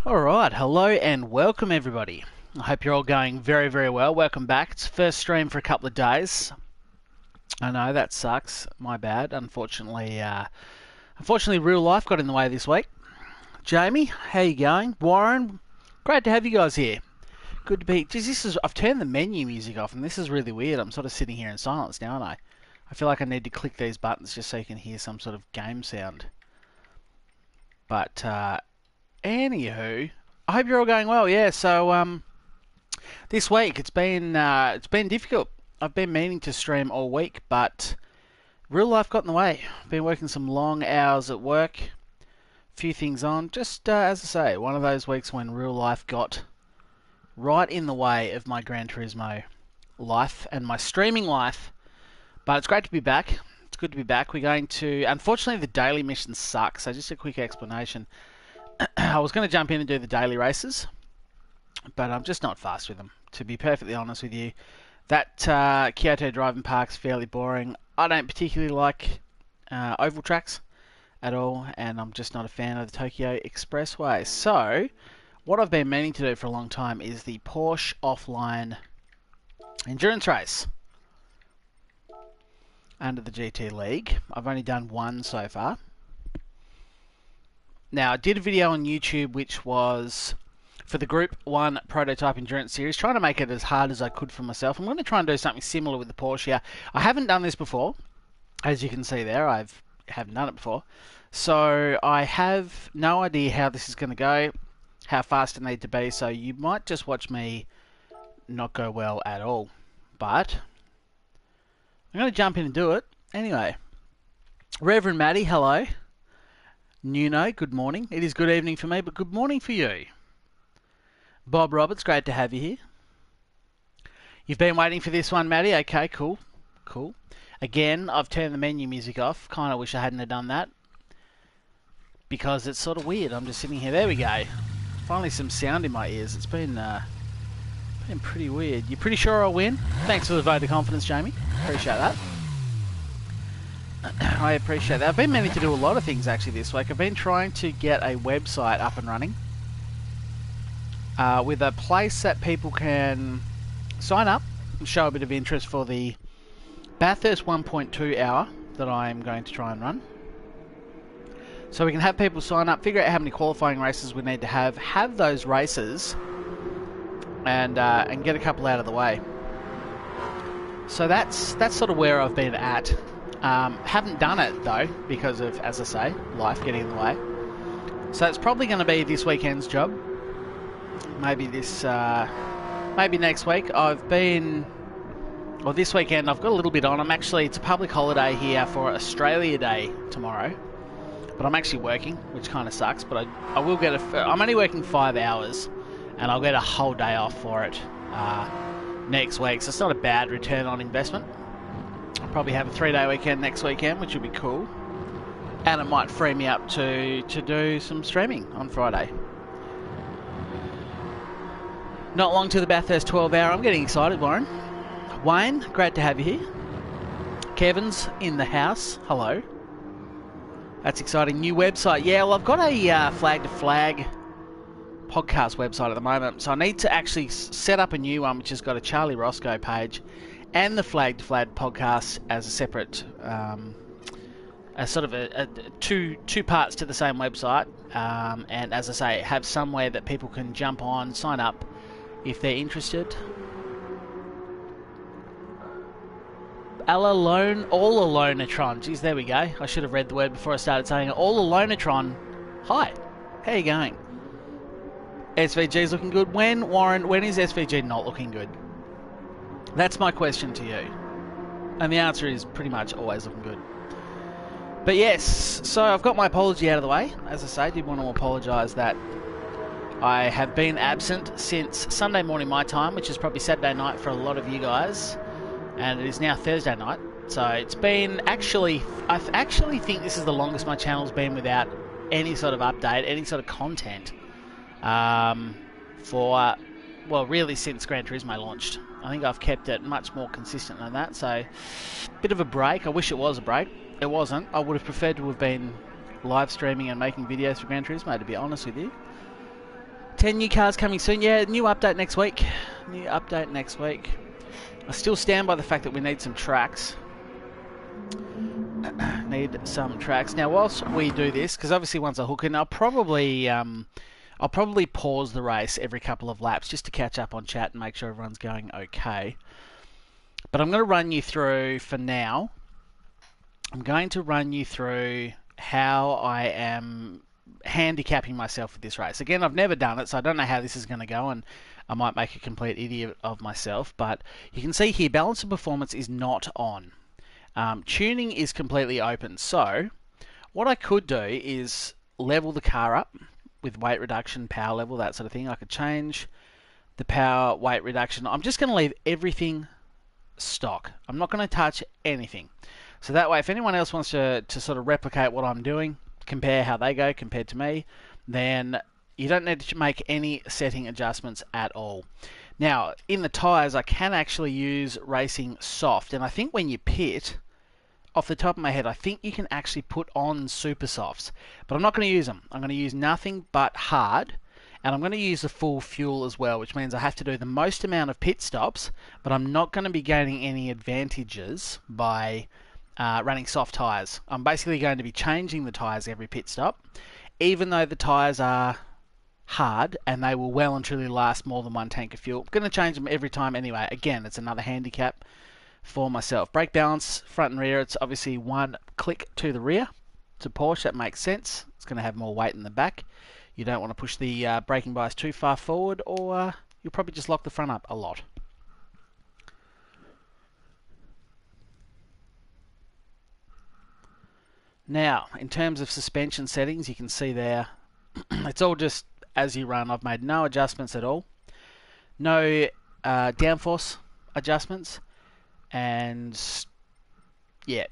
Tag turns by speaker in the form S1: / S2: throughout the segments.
S1: Alright, hello and welcome everybody. I hope you're all going very, very well. Welcome back. It's first stream for a couple of days. I know, that sucks. My bad. Unfortunately, real life got in the way this week. Jamie, how you going? Warren, great to have you guys here. Good to be... Geez, I've turned the menu music off and this is really weird. I'm sort of sitting here in silence now, aren't I? I feel like I need to click these buttons just so you can hear some sort of game sound. But, anywho, I hope you're all going well. Yeah, so this week it's been difficult. I've been meaning to stream all week, but real life got in the way. I've been working some long hours at work, a few things on. Just as I say, one of those weeks when real life got right in the way of my Gran Turismo life and my streaming life. But it's great to be back. It's good to be back. We're going to... Unfortunately, the daily mission sucks, so just a quick explanation. I was going to jump in and do the daily races, but I'm just not fast with them, to be perfectly honest with you. That Kyoto driving park's fairly boring. I don't particularly like oval tracks at all, and I'm just not a fan of the Tokyo Expressway. So, what I've been meaning to do for a long time is the Porsche offline endurance race under the GT League. I've only done one so far. Now, I did a video on YouTube which was for the Group 1 Prototype Endurance Series, trying to make it as hard as I could for myself. I'm going to try and do something similar with the Porsche here. I haven't done this before. As you can see there, I haven't done it before. So, I have no idea how this is going to go, how fast I need to be, so you might just watch me not go well at all. But I'm going to jump in and do it. Anyway, Reverend Maddie, hello. Nuno, good morning. It is good evening for me, but good morning for you. Bob Roberts, great to have you here. You've been waiting for this one, Maddie? Okay, cool. Cool. Again, I've turned the menu music off. Kind of wish I hadn't have done that, because it's sort of weird. I'm just sitting here. There we go. Finally some sound in my ears. It's been pretty weird. You're pretty sure I'll win? Thanks for the vote of confidence, Jamie. Appreciate that. I appreciate that. I've been meaning to do a lot of things actually this week. I've been trying to get a website up and running with a place that people can sign up and show a bit of interest for the Bathurst 1.2 hour that I'm going to try and run. So we can have people sign up, figure out how many qualifying races we need to have those races, and get a couple out of the way. So that's sort of where I've been at. Haven't done it though because of, as I say, life getting in the way. So it's probably going to be this weekend's job. Maybe maybe next week. This weekend I've got a little bit on. It's a public holiday here for Australia Day tomorrow, but I'm actually working, which kind of sucks. But I will get I'm only working 5 hours, and I'll get a whole day off for it next week. So it's not a bad return on investment. I'll probably have a 3-day weekend next weekend, which will be cool. And it might free me up to do some streaming on Friday. Not long to the Bathurst 12 hour. I'm getting excited, Warren. Wayne, great to have you here. Kevin's in the house. Hello. That's exciting. New website. Yeah, well, I've got a Flag to Flag podcast website at the moment. So I need to actually set up a new one, which has got a Charlie Roscoe page and the Flag to Flag podcast as a separate, as sort of two parts to the same website. And as I say, have somewhere that people can jump on, sign up if they're interested. All Alonatron. Geez, there we go. I should have read the word before I started saying it. All Alonatron. Hi. How you going? SVG's looking good. When is SVG not looking good? That's my question to you. And the answer is pretty much always looking good. But yes, so I've got my apology out of the way. As I say, I did want to apologise that I have been absent since Sunday morning my time, which is probably Saturday night for a lot of you guys. And it is now Thursday night. So it's been I actually think this is the longest my channel's been without any sort of update, any sort of content. Really since Gran Turismo launched. I think I've kept it much more consistent than that, so bit of a break. I wish it was a break. It wasn't. I would have preferred to have been live streaming and making videos for Gran Turismo, to be honest with you. 10 new cars coming soon. Yeah, new update next week. New update next week. I still stand by the fact that we need some tracks. Need some tracks. Now, whilst we do this, because obviously once I hook in, I'll probably pause the race every couple of laps just to catch up on chat and make sure everyone's going okay. But I'm going to run you through, for now, I'm going to run you through how I am handicapping myself for this race. Again, I've never done it, so I don't know how this is going to go, and I might make a complete idiot of myself. But you can see here, balance of performance is not on. Tuning is completely open. So what I could do is level the car up with weight reduction, power level, that sort of thing. I could change the power, weight reduction. I'm just going to leave everything stock. I'm not going to touch anything. So that way, if anyone else wants to sort of replicate what I'm doing, compare how they go compared to me, then you don't need to make any setting adjustments at all. Now, in the tyres, I can actually use racing soft, and I think when you pit, off the top of my head, I think you can actually put on super softs, but I'm not going to use them. I'm going to use nothing but hard, and I'm going to use the full fuel as well, which means I have to do the most amount of pit stops, but I'm not going to be gaining any advantages by running soft tyres. I'm basically going to be changing the tyres every pit stop, even though the tyres are hard and they will well and truly last more than one tank of fuel. I'm going to change them every time anyway. Again, it's another handicap for myself. Brake balance, front and rear, it's obviously one click to the rear. It's a Porsche, that makes sense. It's going to have more weight in the back. You don't want to push the braking bias too far forward, or you'll probably just lock the front up a lot. Now, in terms of suspension settings, you can see there, it's all just as you run. I've made no adjustments at all. No downforce adjustments. And yeah,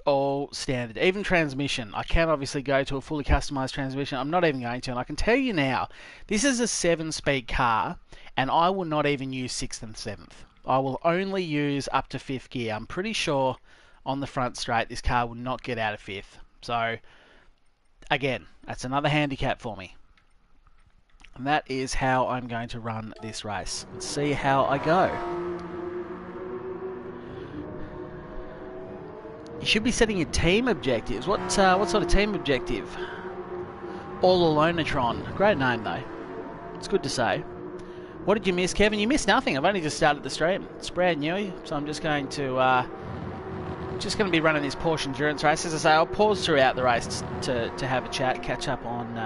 S1: all standard. Even transmission, I can obviously go to a fully customized transmission. I'm not even going to, and I can tell you now, this is a 7-speed car, and I will not even use 6th and 7th. I will only use up to 5th gear. I'm pretty sure on the front straight this car will not get out of 5th. So again, that's another handicap for me. And that is how I'm going to run this race. Let's see how I go. You should be setting your team objectives. What sort of team objective? All Alonatron. Great name though. It's good to say. What did you miss, Kevin? You missed nothing. I've only just started the stream. It's brand new, so I'm just going to be running this Porsche endurance race. As I say, I'll pause throughout the race to have a chat, catch up on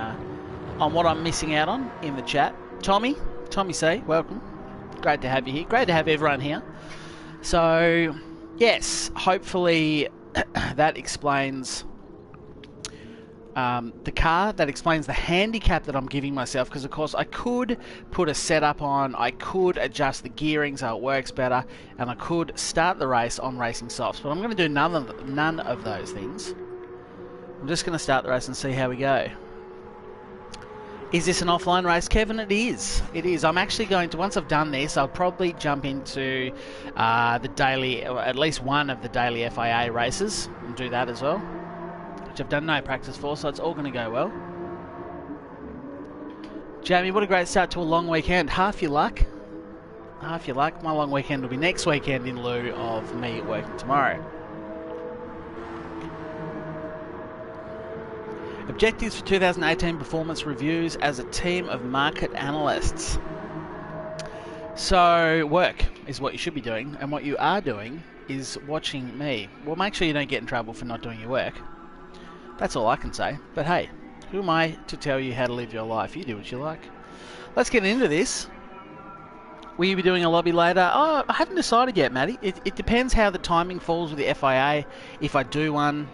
S1: what I'm missing out on in the chat. Tommy C, welcome. Great to have you here. Great to have everyone here. So yes, hopefully that explains the car, that explains the handicap that I'm giving myself, because of course I could put a setup on, I could adjust the gearing so it works better, and I could start the race on racing softs, but I'm going to do none of those things. I'm just going to start the race and see how we go. Is this an offline race, Kevin? It is. It is. I'm actually going to, once I've done this, I'll probably jump into the daily, or at least one of the daily FIA races, and do that as well, which I've done no practice for, so it's all going to go well. Jamie, what a great start to a long weekend. Half your luck. Half your luck. My long weekend will be next weekend in lieu of me working tomorrow. Objectives for 2018 performance reviews as a team of market analysts. So work is what you should be doing, and what you are doing is watching me. Well, make sure you don't get in trouble for not doing your work. That's all I can say. But hey, who am I to tell you how to live your life? You do what you like. Let's get into this. Will you be doing a lobby later? Oh, I haven't decided yet, Matty. It depends how the timing falls with the FIA, if I do one,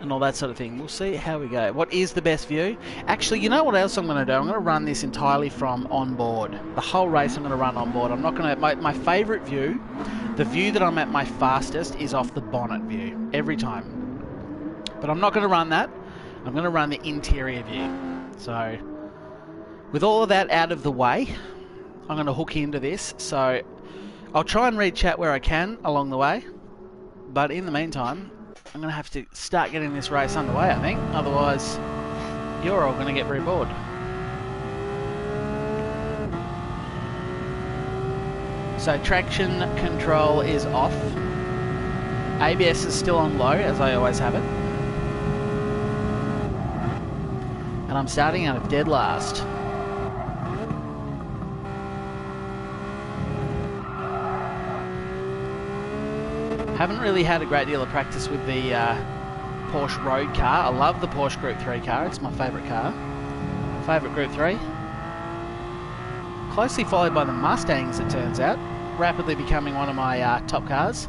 S1: and all that sort of thing. We'll see how we go. What is the best view? Actually, you know what else I'm going to do? I'm going to run this entirely from onboard. The whole race I'm going to run onboard. I'm not going to... My favourite view, the view that I'm at my fastest, is off the bonnet view. Every time. But I'm not going to run that. I'm going to run the interior view. So, with all of that out of the way, I'm going to hook into this. So, I'll try and read chat where I can along the way. But in the meantime, I'm going to have to start getting this race underway, I think. Otherwise, you're all going to get very bored. So traction control is off. ABS is still on low, as I always have it. And I'm starting out of dead last. Haven't really had a great deal of practice with the Porsche road car. I love the Porsche Group 3 car. It's my favourite car. Favourite Group 3. Closely followed by the Mustangs, it turns out. Rapidly becoming one of my top cars.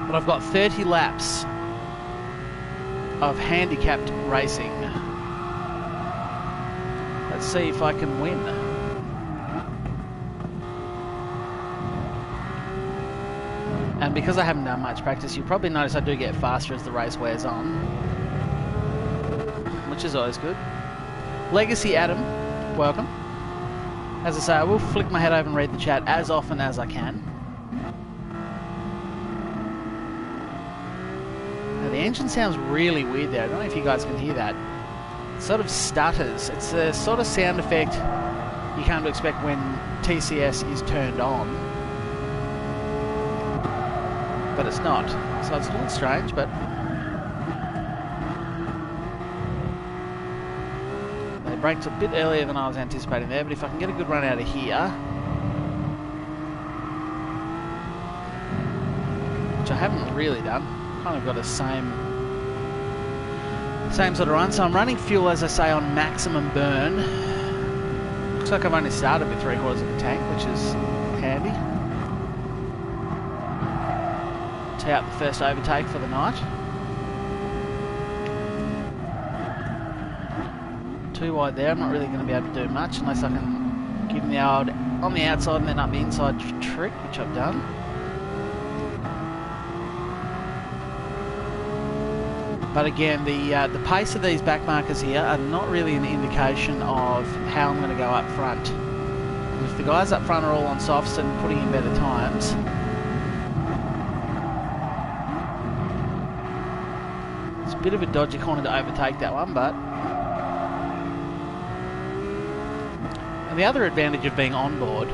S1: But I've got 30 laps of handicapped racing. Let's see if I can win. And because I haven't done much practice, you'll probably notice I do get faster as the race wears on, which is always good. Legacy Adam, welcome. As I say, I will flick my head over and read the chat as often as I can. Now the engine sounds really weird there. I don't know if you guys can hear that. It sort of stutters. It's the sort of sound effect you come to expect when TCS is turned on. But it's not. So it's a little strange, but they braked a bit earlier than I was anticipating there, but if I can get a good run out of here, which I haven't really done, kind of got a same sort of run. So I'm running fuel, as I say, on maximum burn. Looks like I've only started with 3/4 of the tank, which is handy. Tee out the first overtake for the night. Too wide there. I'm not really going to be able to do much unless I can give them the old on the outside and then up the inside trick, which I've done. But again, the pace of these back markers here are not really an indication of how I'm going to go up front. And if the guys up front are all on softs and putting in better times, it's a bit of a dodgy corner to overtake that one, but... And the other advantage of being on board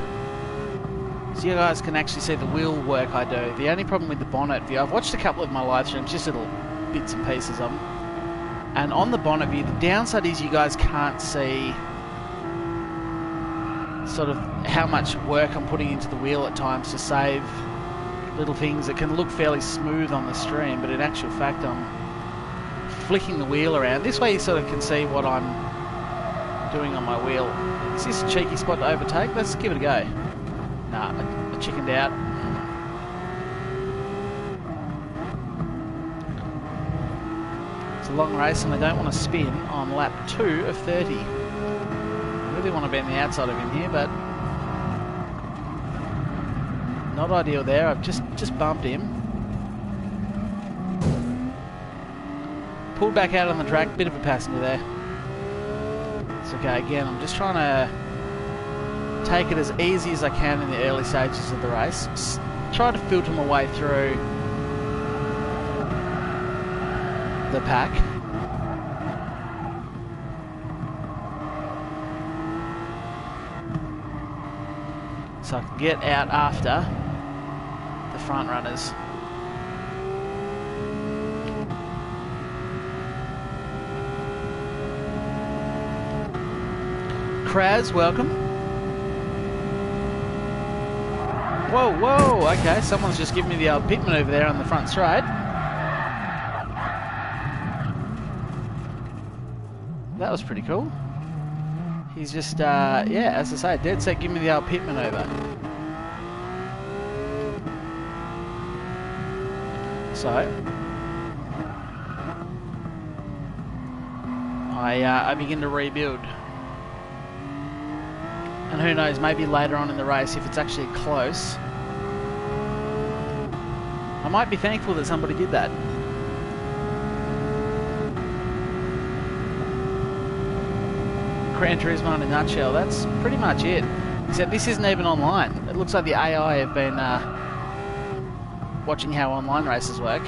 S1: is you guys can actually see the wheel work I do. The only problem with the bonnet view, I've watched a couple of my live streams, just little bits and pieces of them, and on the bonnet view, the downside is you guys can't see sort of how much work I'm putting into the wheel at times to save little things that can look fairly smooth on the stream, but in actual fact I'm flicking the wheel around. This way you sort of can see what I'm doing on my wheel. Is this a cheeky spot to overtake? Let's give it a go. Nah, I chickened out. A long race and I don't want to spin on lap 2 of 30. I really want to be on the outside of him here, but not ideal there. I've just bumped him. Pulled back out on the track, bit of a passenger there. It's okay. Again, I'm just trying to take it as easy as I can in the early stages of the race. Just try to filter my way through the pack. So I can get out after the front runners. Kraz, welcome. Whoa, whoa, okay, someone's just giving me the old pit maneuver there on the front straight. That was pretty cool. He's just, yeah, as I say, dead set, give me the old pit maneuver. So, I begin to rebuild. And who knows, maybe later on in the race, if it's actually close, I might be thankful that somebody did that. Gran Turismo in a nutshell, that's pretty much it. Except this isn't even online. It looks like the AI have been watching how online races work.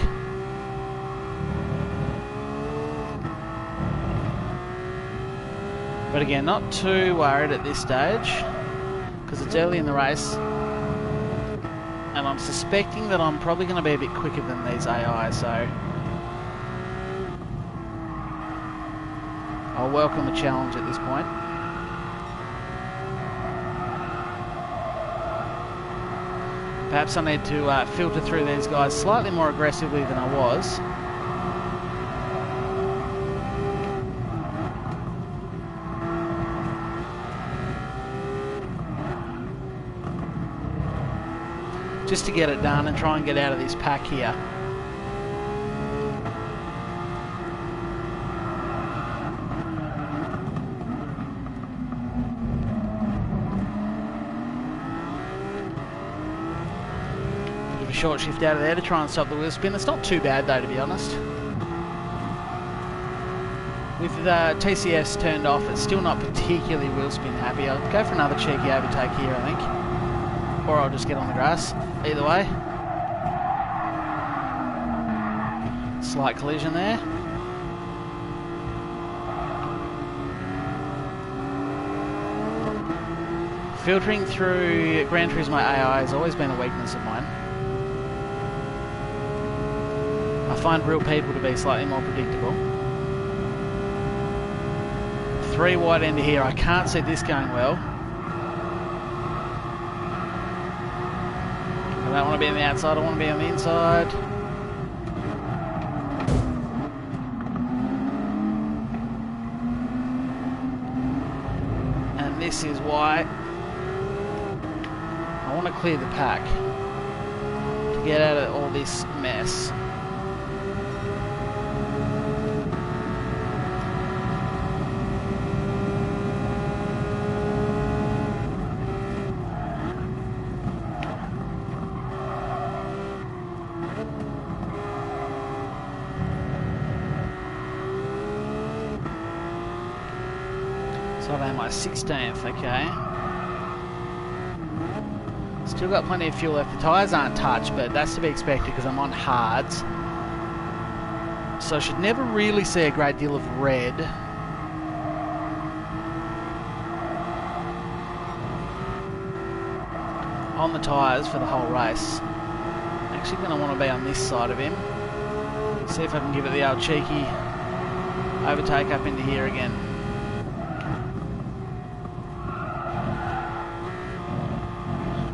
S1: But again, not too worried at this stage because it's early in the race. And I'm suspecting that I'm probably going to be a bit quicker than these AI, so I'll welcome a challenge at this point. Perhaps I need to filter through these guys slightly more aggressively than I was. Just to get it done and try and get out of this pack here. Bit of a short shift out of there to try and stop the wheel spin. It's not too bad though, to be honest. With the TCS turned off, it's still not particularly wheel spin happy. I'll go for another cheeky overtake here, I think. Or I'll just get on the grass. Either way. Slight collision there. Filtering through Gran Turismo AI has always been a weakness of mine. I find real people to be slightly more predictable. 3 wide into here. I can't see this going well. I don't want to be on the outside, I want to be on the inside. And this is why I want to clear the pack to get out of all this mess. So I'm my 16th, okay. Still got plenty of fuel left. The tyres aren't touched, but that's to be expected because I'm on hards. So I should never really see a great deal of red. On the tyres for the whole race. I'm actually going to want to be on this side of him. See if I can give it the old cheeky overtake up into here again.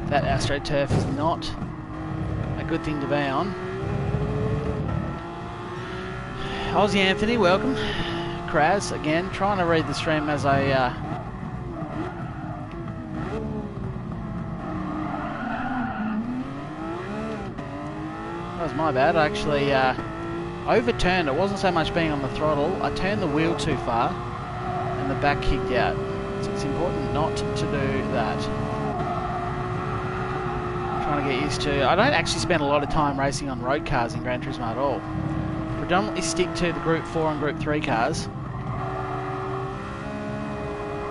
S1: That AstroTurf is not a good thing to be on. Aussie Anthony, welcome. Kraz, again, trying to read the stream as I... That was my bad. I actually overturned. It wasn't so much being on the throttle. I turned the wheel too far and the back kicked out. So it's important not to do that. Trying to get used to. I don't actually spend a lot of time racing on road cars in Gran Turismo at all. Predominantly stick to the Group 4 and Group 3 cars.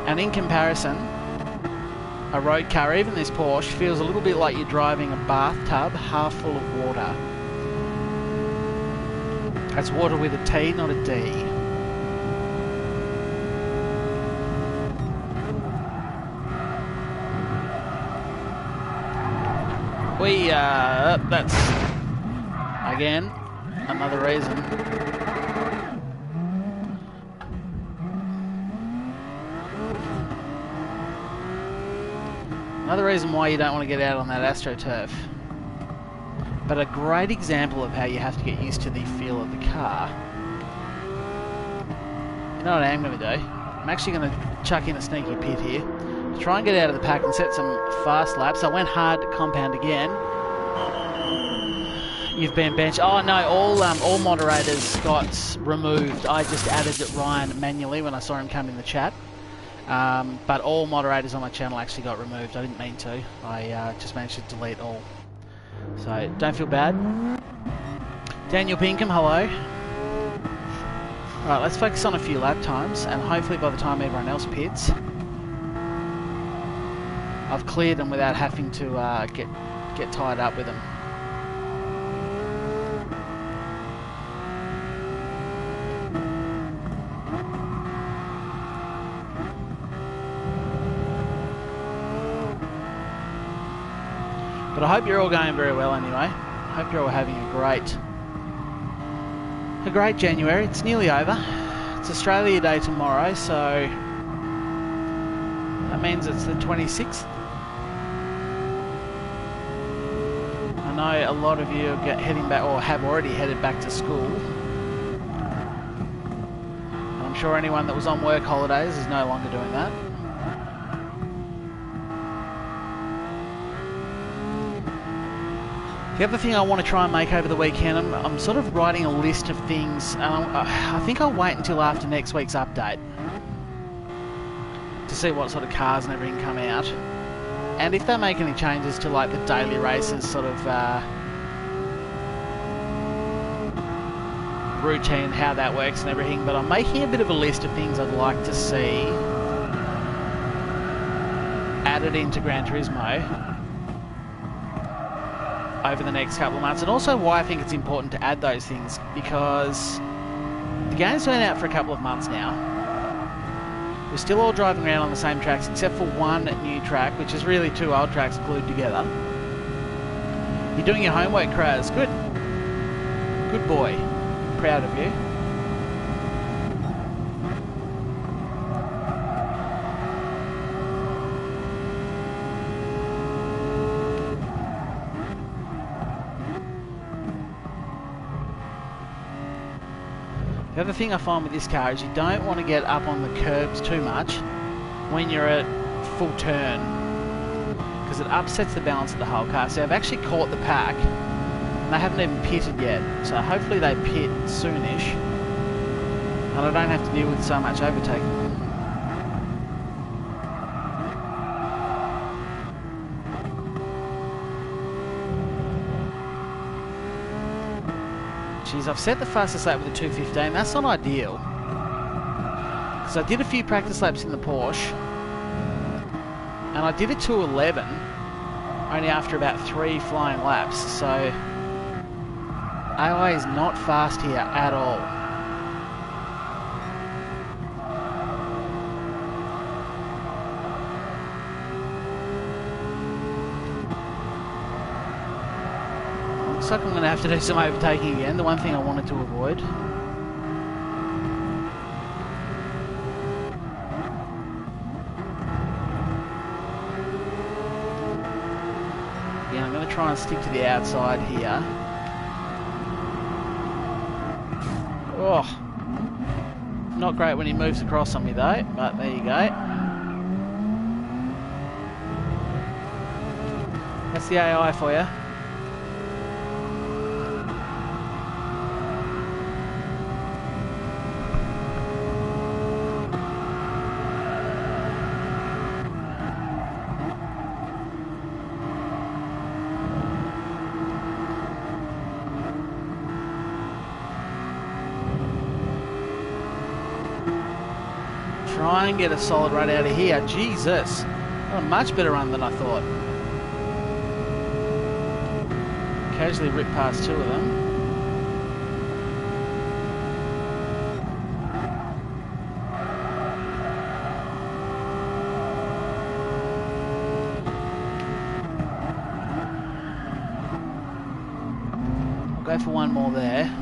S1: And in comparison, a road car, even this Porsche, feels a little bit like you're driving a bathtub half full of water. That's water with a T, not a D. That's, again, another reason. Another reason why you don't want to get out on that AstroTurf. But a great example of how you have to get used to the feel of the car. You know what I am going to do? I'm actually going to chuck in a sneaky pit here. To try and get out of the pack and set some fast laps. I went hard to compound again. You've been benched. Oh no, all moderators got removed. I just added Ryan manually when I saw him come in the chat. But all moderators on my channel actually got removed. I didn't mean to. I just managed to delete all. So don't feel bad. Daniel Pinkham, hello. Alright, let's focus on a few lap times, and hopefully by the time everyone else pits, I've cleared them without having to get tied up with them. But I hope you're all going very well anyway. I hope you're all having a great January. It's nearly over. It's Australia Day tomorrow, so that means it's the 26th. I know a lot of you are heading back, or have already headed back to school. I'm sure anyone that was on work holidays is no longer doing that. The other thing I want to try and make over the weekend, I'm sort of writing a list of things, and I think I'll wait until after next week's update to see what sort of cars and everything come out. And if they make any changes to like the daily races sort of routine, how that works and everything. But I'm making a bit of a list of things I'd like to see added into Gran Turismo over the next couple of months, and also why I think it's important to add those things, because the game's been out for a couple of months now. We're still all driving around on the same tracks except for one new track, which is really two old tracks glued together. You're doing your homework, Kraz. Good. Good boy. Proud of you. The other thing I find with this car is you don't want to get up on the curbs too much when you're at full turn, because it upsets the balance of the whole car. So I've actually caught the pack and they haven't even pitted yet, so hopefully they pit soonish and I don't have to deal with so much overtaking. Geez, I've set the fastest lap with a 2:15. That's not ideal, because I did a few practice laps in the Porsche and I did a 2:11 only after about 3 flying laps, so AI is not fast here at all. Looks like I'm going to have to do some overtaking again, the one thing I wanted to avoid. Yeah, I'm going to try and stick to the outside here. Oh, not great when he moves across on me though, but there you go. That's the AI for you. Try and get a solid run out of here. Jesus, got a much better run than I thought. Casually ripped past 2 of them. I'll go for one more there.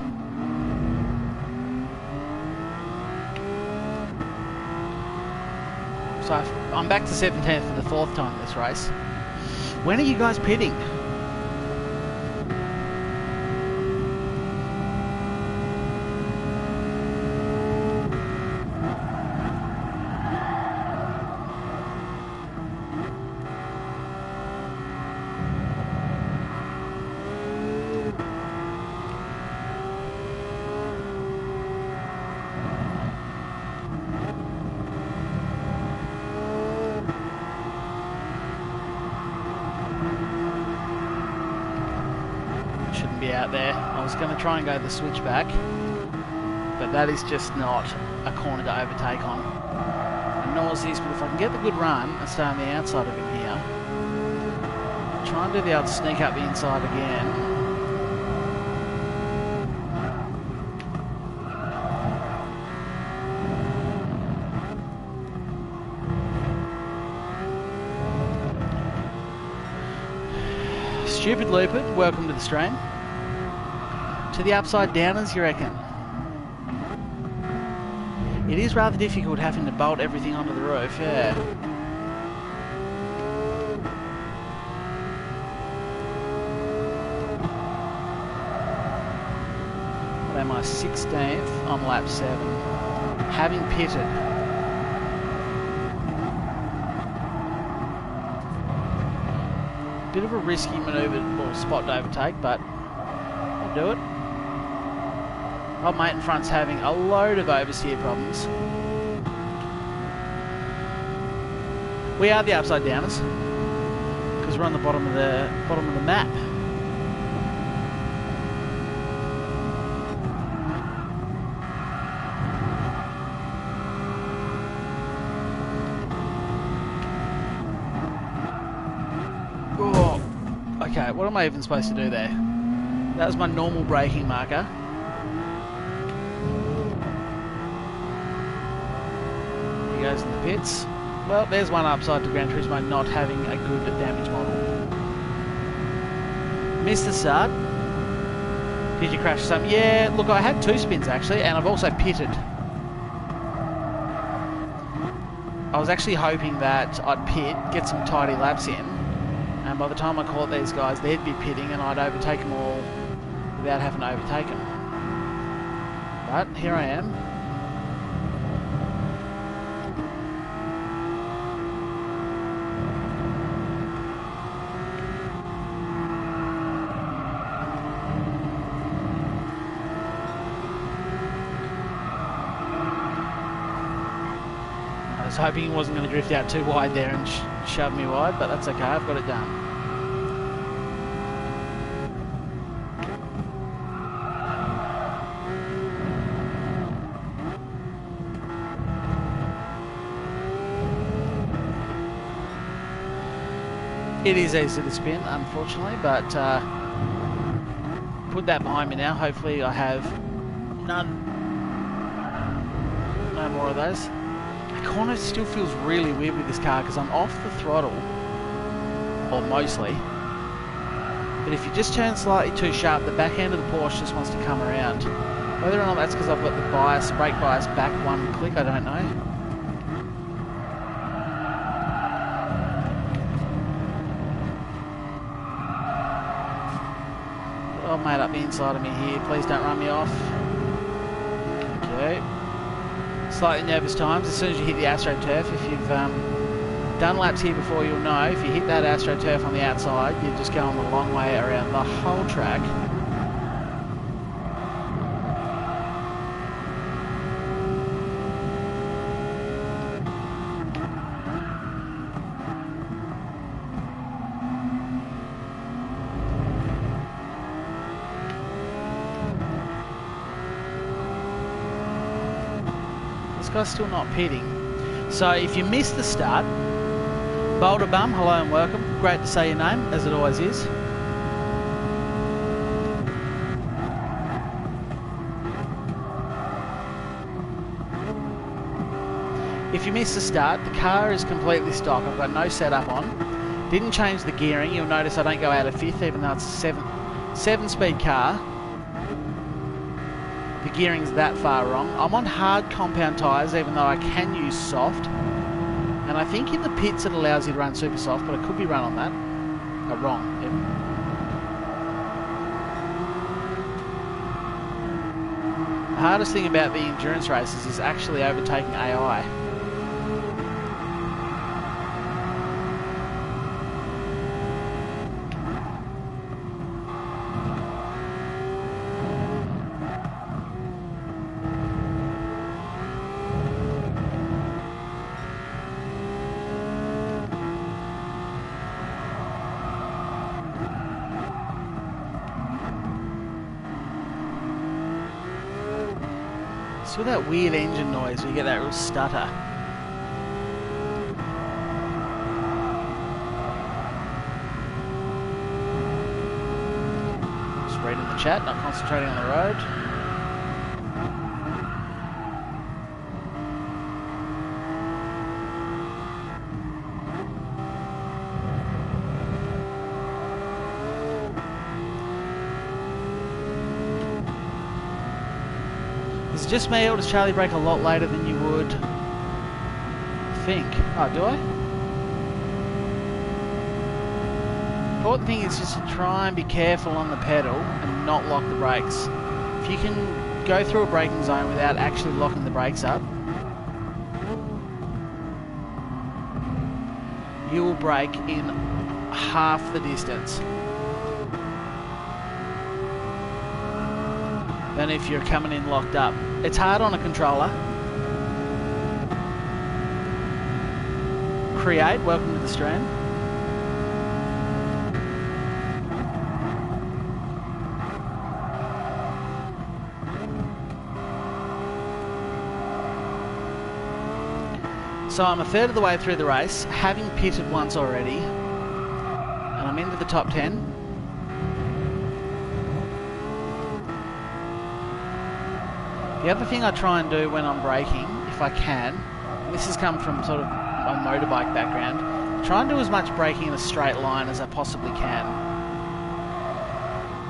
S1: So I'm back to 17th for the 4th time this race. When are you guys pitting? Out there. I was going to try and go the switchback, but that is just not a corner to overtake on. And nor is this, but if I can get the good run and stay on the outside of him here, try and do the old sneak up the inside again. Stupid Lupin, welcome to the stream. To the upside downers, you reckon? It is rather difficult having to bolt everything onto the roof, yeah. What am I, 16th on lap 7, having pitted. Bit of a risky manoeuvre or spot to overtake, but I'll do it. Old mate in front's having a load of oversteer problems. We are the upside downers because we're on the bottom of the map. Oh, okay, what am I even supposed to do there? That was my normal braking marker. He goes in the pits. Well, there's one upside to Gran Turismo not having a good damage model. Missed the start. Did you crash something? Yeah, look, I had 2 spins actually, and I've also pitted. I was actually hoping that I'd pit, get some tidy laps in, and by the time I caught these guys, they'd be pitting and I'd overtake them all without having to overtake them. But here I am. I was hoping he wasn't going to drift out too wide there and shove me wide, but that's okay, I've got it done. It is easy to spin, unfortunately, but put that behind me now. Hopefully I have no more of those. The corner still feels really weird with this car because I'm off the throttle, or mostly. But if you just turn slightly too sharp, the back end of the Porsche just wants to come around. Whether or not that's because I've got the brake bias back 1 click, I don't know. I've made up the inside of me here. Please don't run me off. Okay. Slightly nervous times. As soon as you hit the AstroTurf, if you've done laps here before, you'll know if you hit that AstroTurf on the outside, you're just going a long way around the whole track. Guy's still not pitting. So if you missed the start, Boulder Bum, hello and welcome. Great to say your name, as it always is. If you missed the start, the car is completely stock. I've got no setup on. Didn't change the gearing. You'll notice I don't go out of 5th, even though it's a 7-speed car. The gearing's that far wrong. I'm on hard compound tyres, even though I can use soft. And I think in the pits it allows you to run super soft, but I could be run on that. Wrong. Yep. The hardest thing about the endurance races is actually overtaking AI. So with that weird engine noise, we get that real stutter. Just reading the chat, not concentrating on the road. Is it just me, or does Charlie brake a lot later than you would think? Oh, do I? Important thing is just to try and be careful on the pedal and not lock the brakes. If you can go through a braking zone without actually locking the brakes up, you will brake in half the distance than if you're coming in locked up. It's hard on a controller. Create, welcome to the stream. So I'm a third of the way through the race, having pitted once already, and I'm into the top 10. The other thing I try and do when I'm braking, if I can, and this has come from sort of my motorbike background, try and do as much braking in a straight line as I possibly can.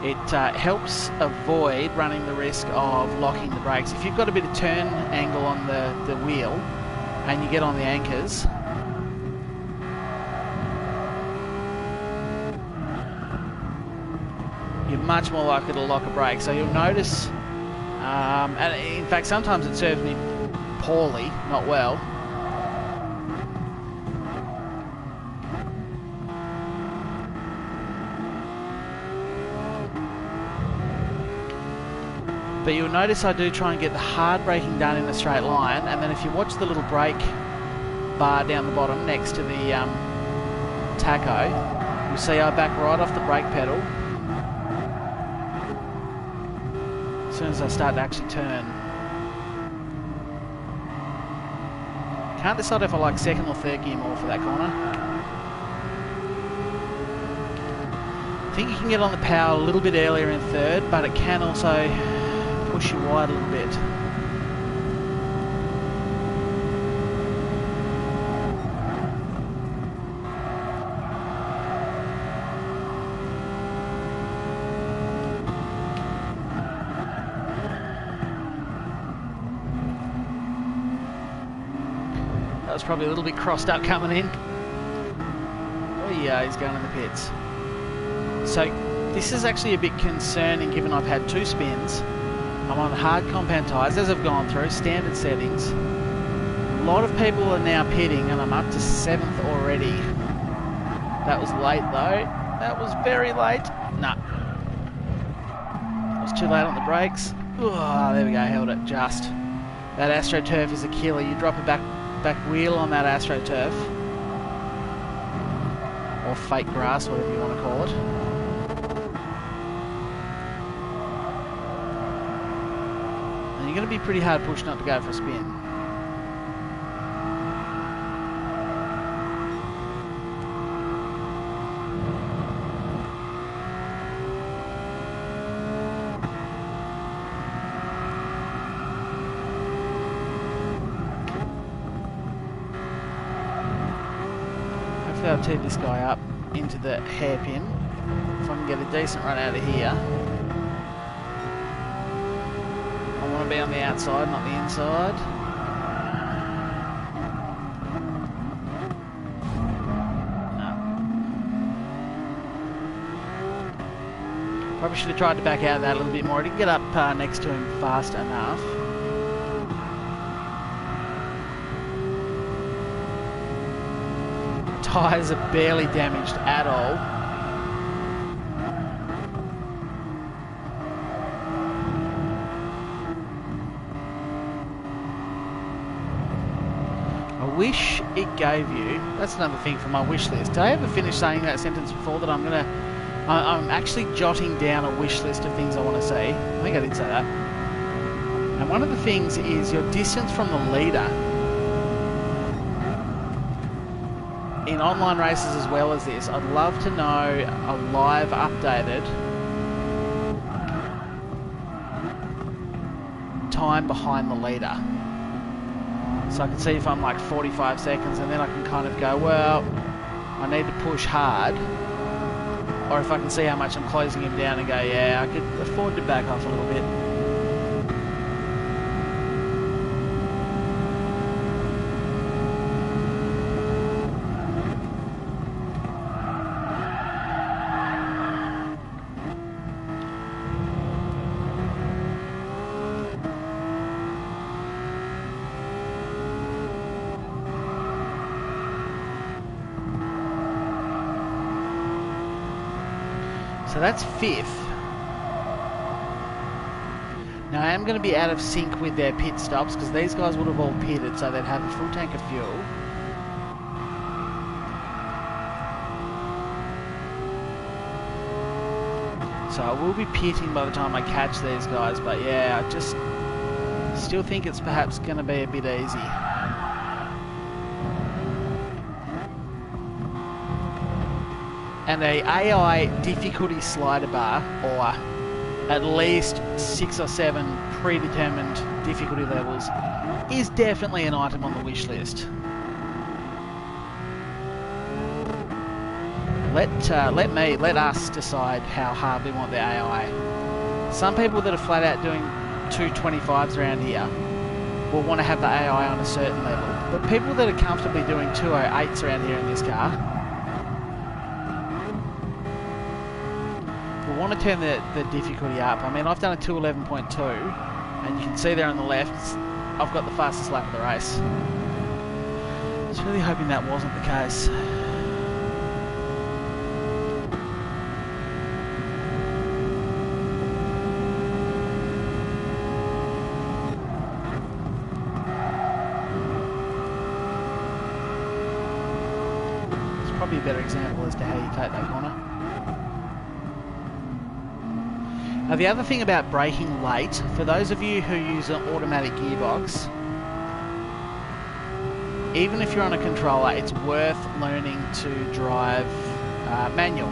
S1: It helps avoid running the risk of locking the brakes. If you've got a bit of turn angle on the wheel, and you get on the anchors, you're much more likely to lock a brake. So you'll notice, and in fact sometimes it serves me poorly, not well. But you'll notice I do try and get the hard braking done in a straight line, and then if you watch the little brake bar down the bottom next to the tacho, you'll see I back right off the brake pedal as soon as I start to actually turn. Can't decide if I like second or third gear more for that corner. I think you can get on the power a little bit earlier in third, but it can also push you wide a little bit. That was probably a little bit crossed up coming in. Oh yeah, he's going in the pits. So this is actually a bit concerning given I've had 2 spins. I'm on hard compound tyres as I've gone through, standard settings. A lot of people are now pitting and I'm up to 7th already. That was late though. That was very late. Nah. I was too late on the brakes. Oh, there we go, held it just. That AstroTurf is a killer. You drop a back wheel on that AstroTurf. Or fake grass, whatever you want to call it. You're going to be pretty hard pushed not to go for a spin. Hopefully I'll tee this guy up into the hairpin if I can get a decent run out of here. I want to be on the outside, not the inside. No. Probably should have tried to back out of that a little bit more. I didn't get up next to him fast enough. Tyres are barely damaged at all. Wish it gave you, that's another thing from my wish list. Did I ever finish saying that sentence before that I'm actually jotting down a wish list of things I want to see? I think I did say that. And one of the things is your distance from the leader in online races as well as this. I'd love to know a live updated time behind the leader. So I can see if I'm like 45 seconds and then I can kind of go, well, I need to push hard. Or if I can see how much I'm closing him down and go, yeah, I could afford to back off a little bit. So that's 5th. Now I am going to be out of sync with their pit stops because these guys would have all pitted, so they'd have a full tank of fuel. So I will be pitting by the time I catch these guys, but yeah, I just still think it's perhaps going to be a bit easy. And a AI difficulty slider bar, or at least 6 or 7 predetermined difficulty levels, is definitely an item on the wish list. Let us decide how hard we want the AI. Some people that are flat out doing 225s around here will want to have the AI on a certain level. But people that are comfortably doing 208s around here in this car will want to turn the difficulty up. I mean, I've done a 211.2, and you can see there on the left, I've got the fastest lap of the race. I was really hoping that wasn't the case. Probably a better example as to how you take that corner. Now the other thing about braking late, for those of you who use an automatic gearbox, even if you're on a controller, it's worth learning to drive manual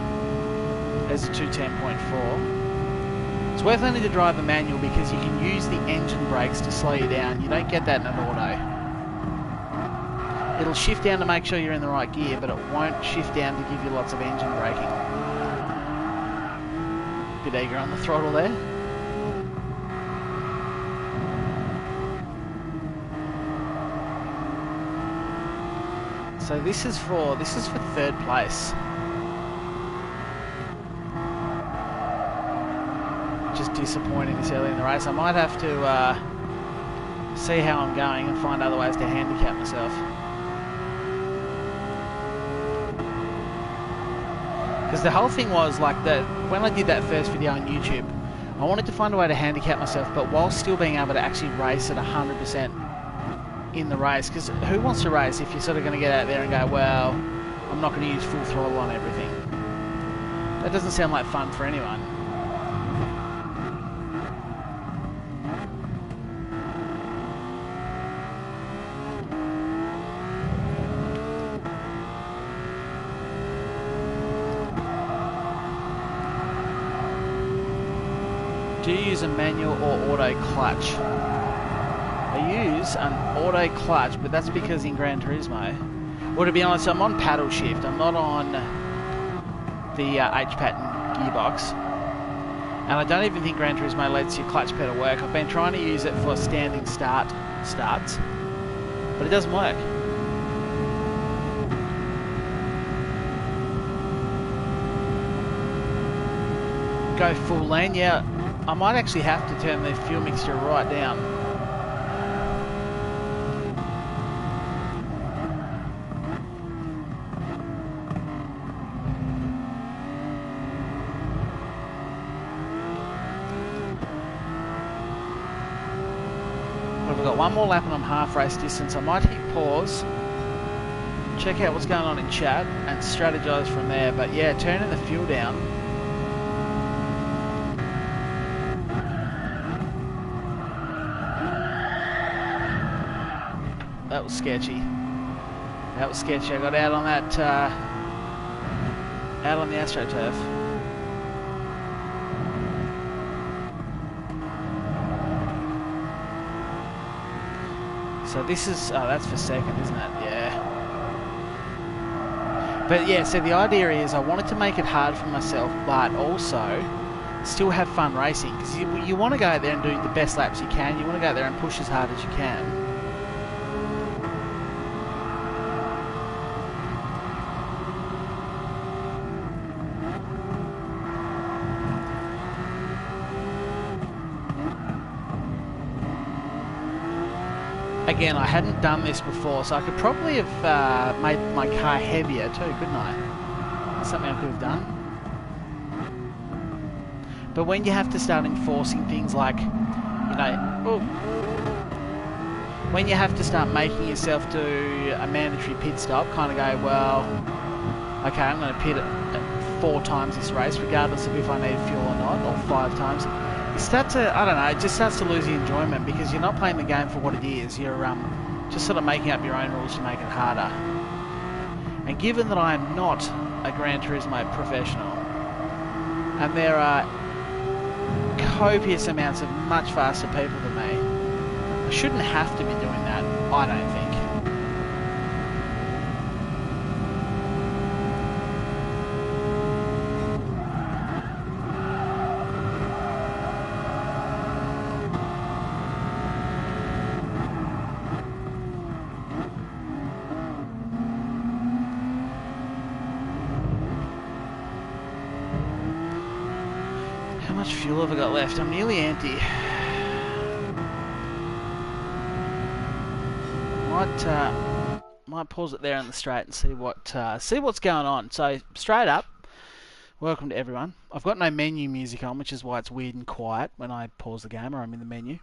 S1: as a 210.4. It's worth learning to drive the manual because you can use the engine brakes to slow you down. You don't get that in an auto. It'll shift down to make sure you're in the right gear, but it won't shift down to give you lots of engine braking. Bit eager on the throttle there. So this is for 3rd place. Just disappointing this early in the race. I might have to see how I'm going and find other ways to handicap myself. Because the whole thing was like that when I did that first video on YouTube, I wanted to find a way to handicap myself, but while still being able to actually race at 100% in the race. Because who wants to race if you're sort of going to get out there and go, well, I'm not going to use full throttle on everything? That doesn't sound like fun for anyone. Do you use a manual or auto clutch? I use an auto clutch, but that's because in Gran Turismo, well, to be honest, I'm on paddle shift. I'm not on the H-pattern gearbox. And I don't even think Gran Turismo lets your clutch pedal work. I've been trying to use it for standing starts, but it doesn't work. Go full lane, yeah. I might actually have to turn the fuel mixture right down. But we've got one more lap and I'm half race distance. I might hit pause, check out what's going on in chat and strategize from there. But yeah, turning the fuel down. That was sketchy. That was sketchy. I got out on that, out on the AstroTurf. So this is, oh, that's for second, isn't it? Yeah. But yeah, so the idea is I wanted to make it hard for myself, but also still have fun racing. Because you want to go out there and do the best laps you can. You want to go out there and push as hard as you can. Again, I hadn't done this before, so I could probably have made my car heavier too, couldn't I? That's something I could have done. But when you have to start enforcing things like, you know, when you have to start making yourself do a mandatory pit stop, kind of go, well, okay, I'm going to pit at 4 times this race, regardless of if I need fuel or not, or 5 times. You start to, I don't know, it just starts to lose the enjoyment because you're not playing the game for what it is. You're just sort of making up your own rules to make it harder. And given that I am not a Gran Turismo professional, and there are copious amounts of much faster people than me, I shouldn't have to be doing that, I don't think. How much fuel have I got left? I'm nearly empty. Might pause it there on the straight and see what's going on. So straight up, welcome to everyone. I've got no menu music on, which is why it's weird and quiet when I pause the game or I'm in the menu.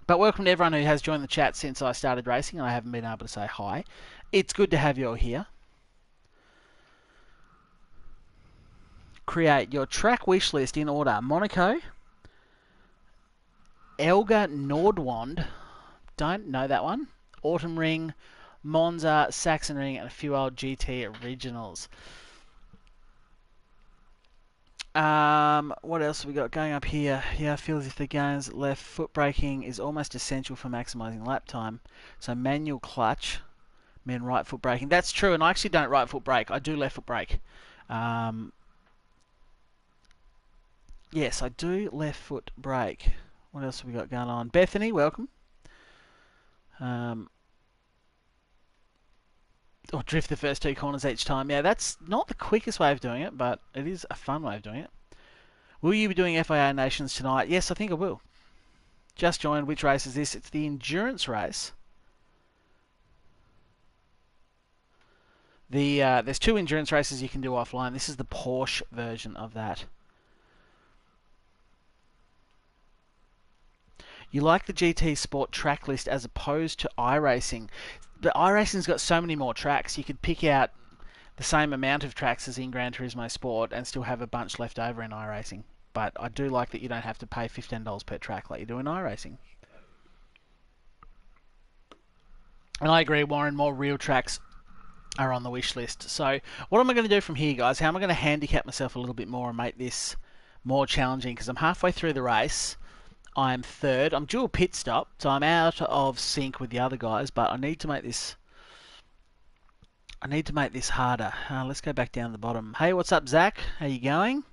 S1: But welcome to everyone who has joined the chat since I started racing and I haven't been able to say hi. It's good to have you all here. Create your track wish list in order. Monaco, Elga Nordwand, don't know that one. Autumn Ring, Monza, Saxon Ring, and a few old GT originals. What else have we got going up here? Yeah, I feel as if the game's left foot braking is almost essential for maximising lap time. So manual clutch, mean right foot braking. That's true, and I actually don't right foot brake. I do left foot brake. Yes, I do left foot brake. What else have we got going on? Bethany, welcome. Or drift the first 2 corners each time. Yeah, that's not the quickest way of doing it, but it is a fun way of doing it. Will you be doing FIA Nations tonight? Yes, I think I will. Just joined. Which race is this? It's the endurance race. There's 2 endurance races you can do offline. This is the Porsche version of that. You like the GT Sport track list as opposed to iRacing. The iRacing's got so many more tracks. You could pick out the same amount of tracks as in Gran Turismo Sport and still have a bunch left over in iRacing. But I do like that you don't have to pay $15 per track like you do in iRacing. And I agree, Warren, more real tracks are on the wish list. So what am I going to do from here, guys? How am I going to handicap myself a little bit more and make this more challenging? Because I'm halfway through the race. I'm third. I'm dual pit stop, so I'm out of sync with the other guys, but I need to make this harder. Let's go back down to the bottom. Hey, what's up, Zach? How you going?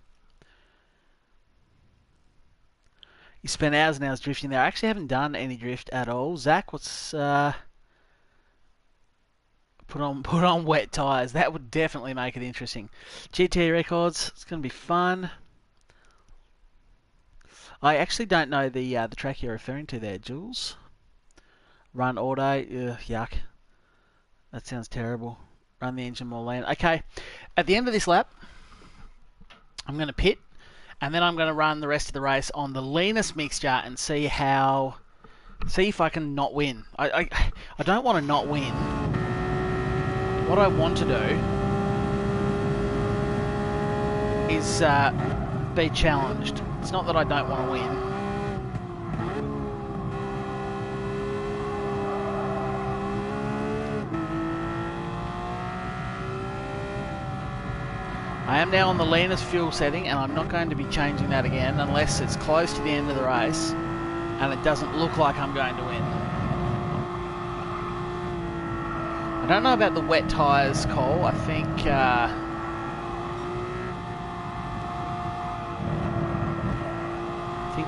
S1: You spent hours and hours drifting there. I actually haven't done any drift at all. Zach, what's put on wet tyres. That would definitely make it interesting. GT records. It's going to be fun. I actually don't know the track you're referring to there, Jules. Run auto. Ugh, yuck. That sounds terrible. Run the engine more lean. Okay. At the end of this lap, I'm going to pit, and then I'm going to run the rest of the race on the leanest mixture and see if I can not win. I don't want to not win. What I want to do is be challenged. It's not that I don't want to win. I am now on the leanest fuel setting, and I'm not going to be changing that again unless it's close to the end of the race and it doesn't look like I'm going to win. I don't know about the wet tyres, Cole. I think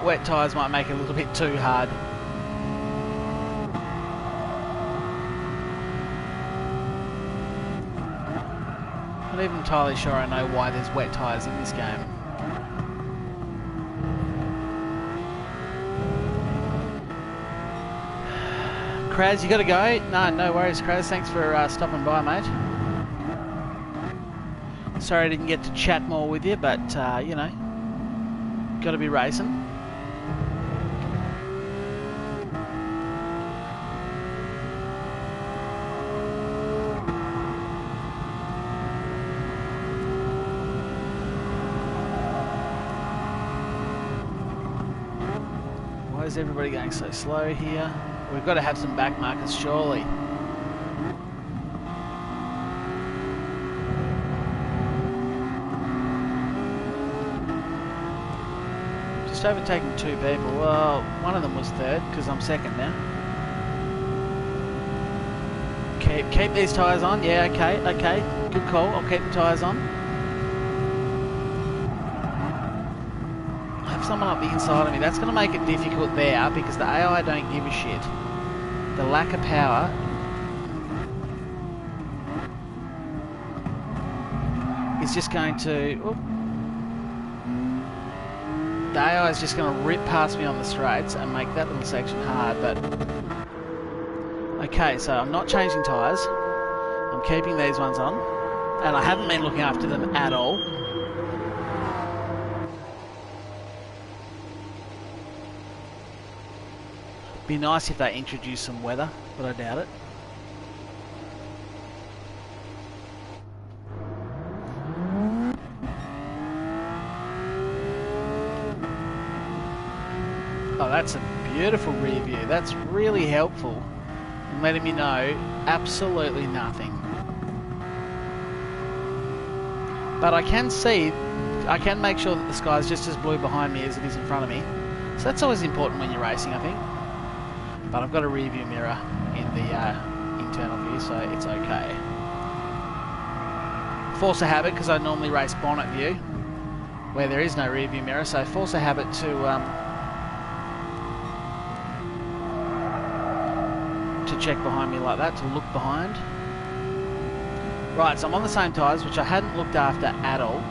S1: wet tyres might make it a little bit too hard. Not even entirely sure I know why there's wet tyres in this game. Kraz, you gotta go? No worries, Kraz. Thanks for stopping by, mate. Sorry I didn't get to chat more with you, but, you know. Got to be racing. Why is everybody going so slow here? We've got to have some back markers, surely. Just overtaking 2 people. Well, one of them was third because I'm second now. Keep these tyres on. Yeah, okay. Good call. I'll keep the tyres on. I have someone up the inside of me. That's going to make it difficult there because the AI don't give a shit. The lack of power. Is just going to... Oop. The AI is just going to rip past me on the straights and make that little section hard, but... Okay, so I'm not changing tyres. I'm keeping these ones on. And I haven't been looking after them at all. Be nice if they introduce some weather, but I doubt it. Oh, that's a beautiful rear view. That's really helpful in letting me know absolutely nothing. But I can see, I can make sure that the sky is just as blue behind me as it is in front of me. So that's always important when you're racing, I think. But I've got a rear view mirror in the internal view, so it's okay. Force a habit, because I normally race bonnet view, where there is no rear view mirror, so force a habit to check behind me like that, to look behind. Right, so I'm on the same tyres, which I hadn't looked after at all.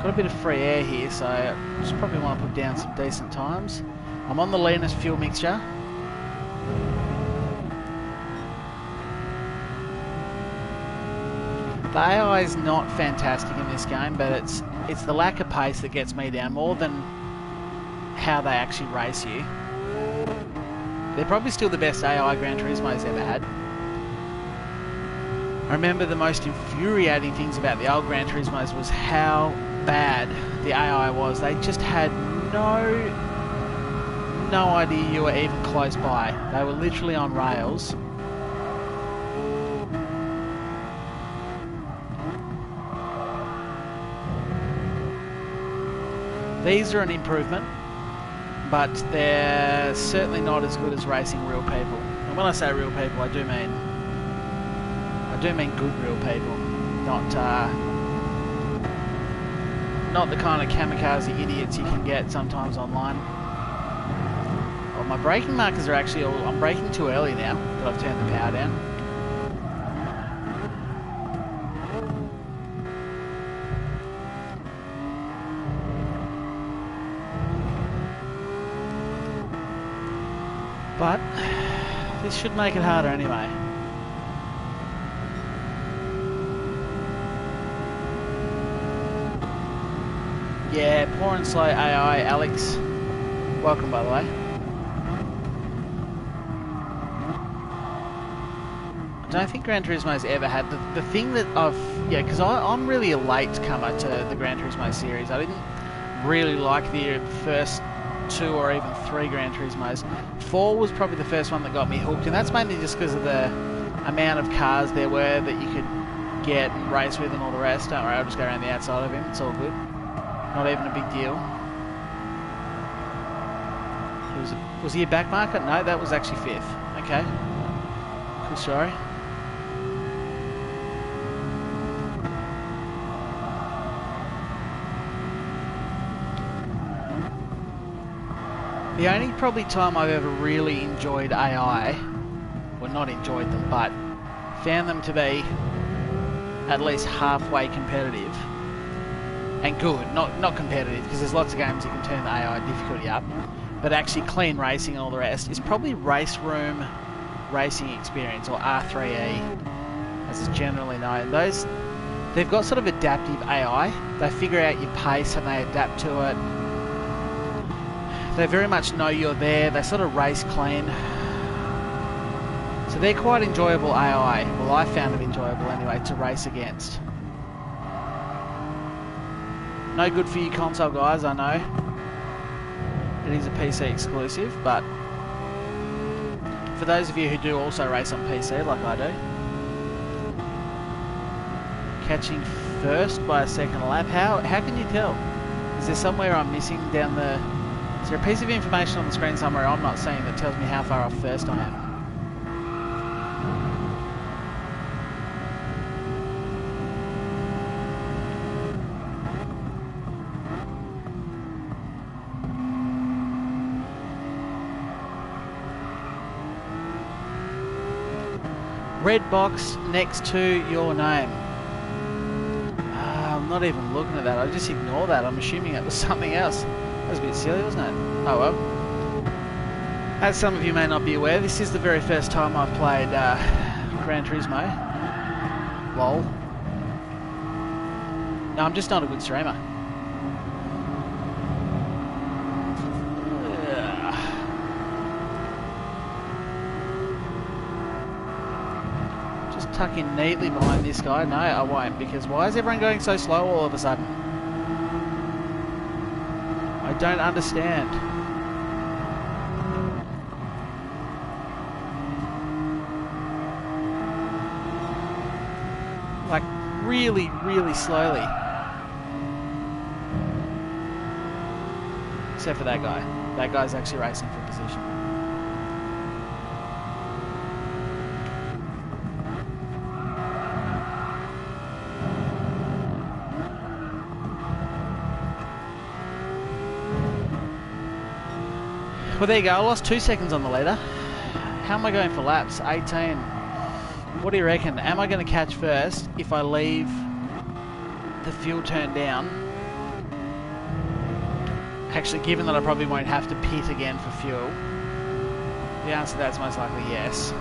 S1: Got a bit of free air here, so I just probably want to put down some decent times. I'm on the leanest fuel mixture. The AI is not fantastic in this game, but it's the lack of pace that gets me down more than how they actually race you. They're probably still the best AI Gran Turismo's ever had. I remember the most infuriating things about the old Gran Turismos was how bad the AI was. They just had no idea you were even close by. They were literally on rails. These are an improvement, but they're certainly not as good as racing real people. And when I say real people, I do mean good real people, not the kind of kamikaze idiots you can get sometimes online. Well, my braking markers are actually all... I'm braking too early now that I've turned the power down. But this should make it harder anyway. Yeah, poor and slow AI, Alex. Welcome, by the way. I don't think Gran Turismo's ever had the thing that yeah, because I'm really a late comer to the Gran Turismo series. I didn't really like the first 2 or even 3 Gran Turismos. 4 was probably the first one that got me hooked, and that's mainly just because of the amount of cars there were that you could get and race with and all the rest. Don't worry, I'll just go around the outside of him. It's all good. Not even a big deal. Was he a back marker? No, that was actually 5th. Okay. Cool story. The only probably time I've ever really enjoyed AI, well, not enjoyed them, but found them to be at least halfway competitive and good, not competitive, because there's lots of games you can turn the AI difficulty up, but actually clean racing and all the rest, is probably Race Room Racing Experience, or R3E as it's generally known. They've got sort of adaptive AI. They figure out your pace and they adapt to it. They very much know you're there. They sort of race clean. So they're quite enjoyable AI. Well, I found them enjoyable anyway to race against. No good for you console guys, I know. It is a PC exclusive, but for those of you who do also race on PC, like I do, catching first by a second lap, how can you tell? Is there somewhere I'm missing down the... Is there a piece of information on the screen somewhere I'm not seeing that tells me how far off first I am? Red box next to your name. I'm not even looking at that. I just ignore that. I'm assuming it was something else. That was a bit silly, wasn't it? Oh well. As some of you may not be aware, this is the very first time I've played Gran Turismo. Lol. No, I'm just not a good streamer. Tuck in neatly behind this guy. No, I won't, because why is everyone going so slow all of a sudden? I don't understand. Like, really, really slowly. Except for that guy. That guy's actually racing for position. Well, there you go. I lost 2 seconds on the leader. How am I going for laps? 18. What do you reckon? Am I going to catch first if I leave the fuel turned down? Actually, given that I probably won't have to pit again for fuel, the answer to that's most likely yes.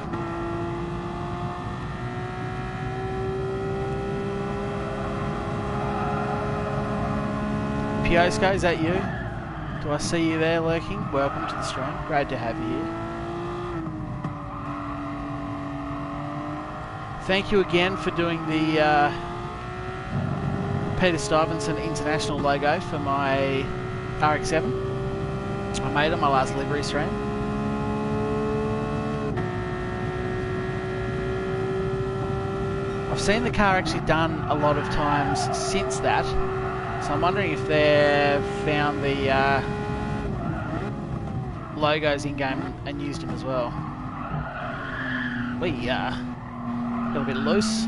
S1: Piosco, is that you? Do I see you there lurking? Welcome to the stream. Great to have you here. Thank you again for doing the Peter Stuyvesant International logo for my RX-7. I made it on my last livery stream. I've seen the car actually done a lot of times since that. So I'm wondering if they've found the logos in-game and used them as well. We got a bit loose.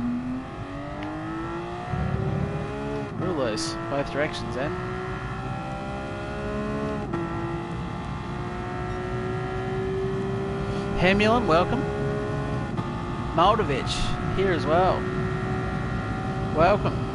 S1: Real loose, both directions then. Hemulan, welcome. Moldovich, here as well. Welcome.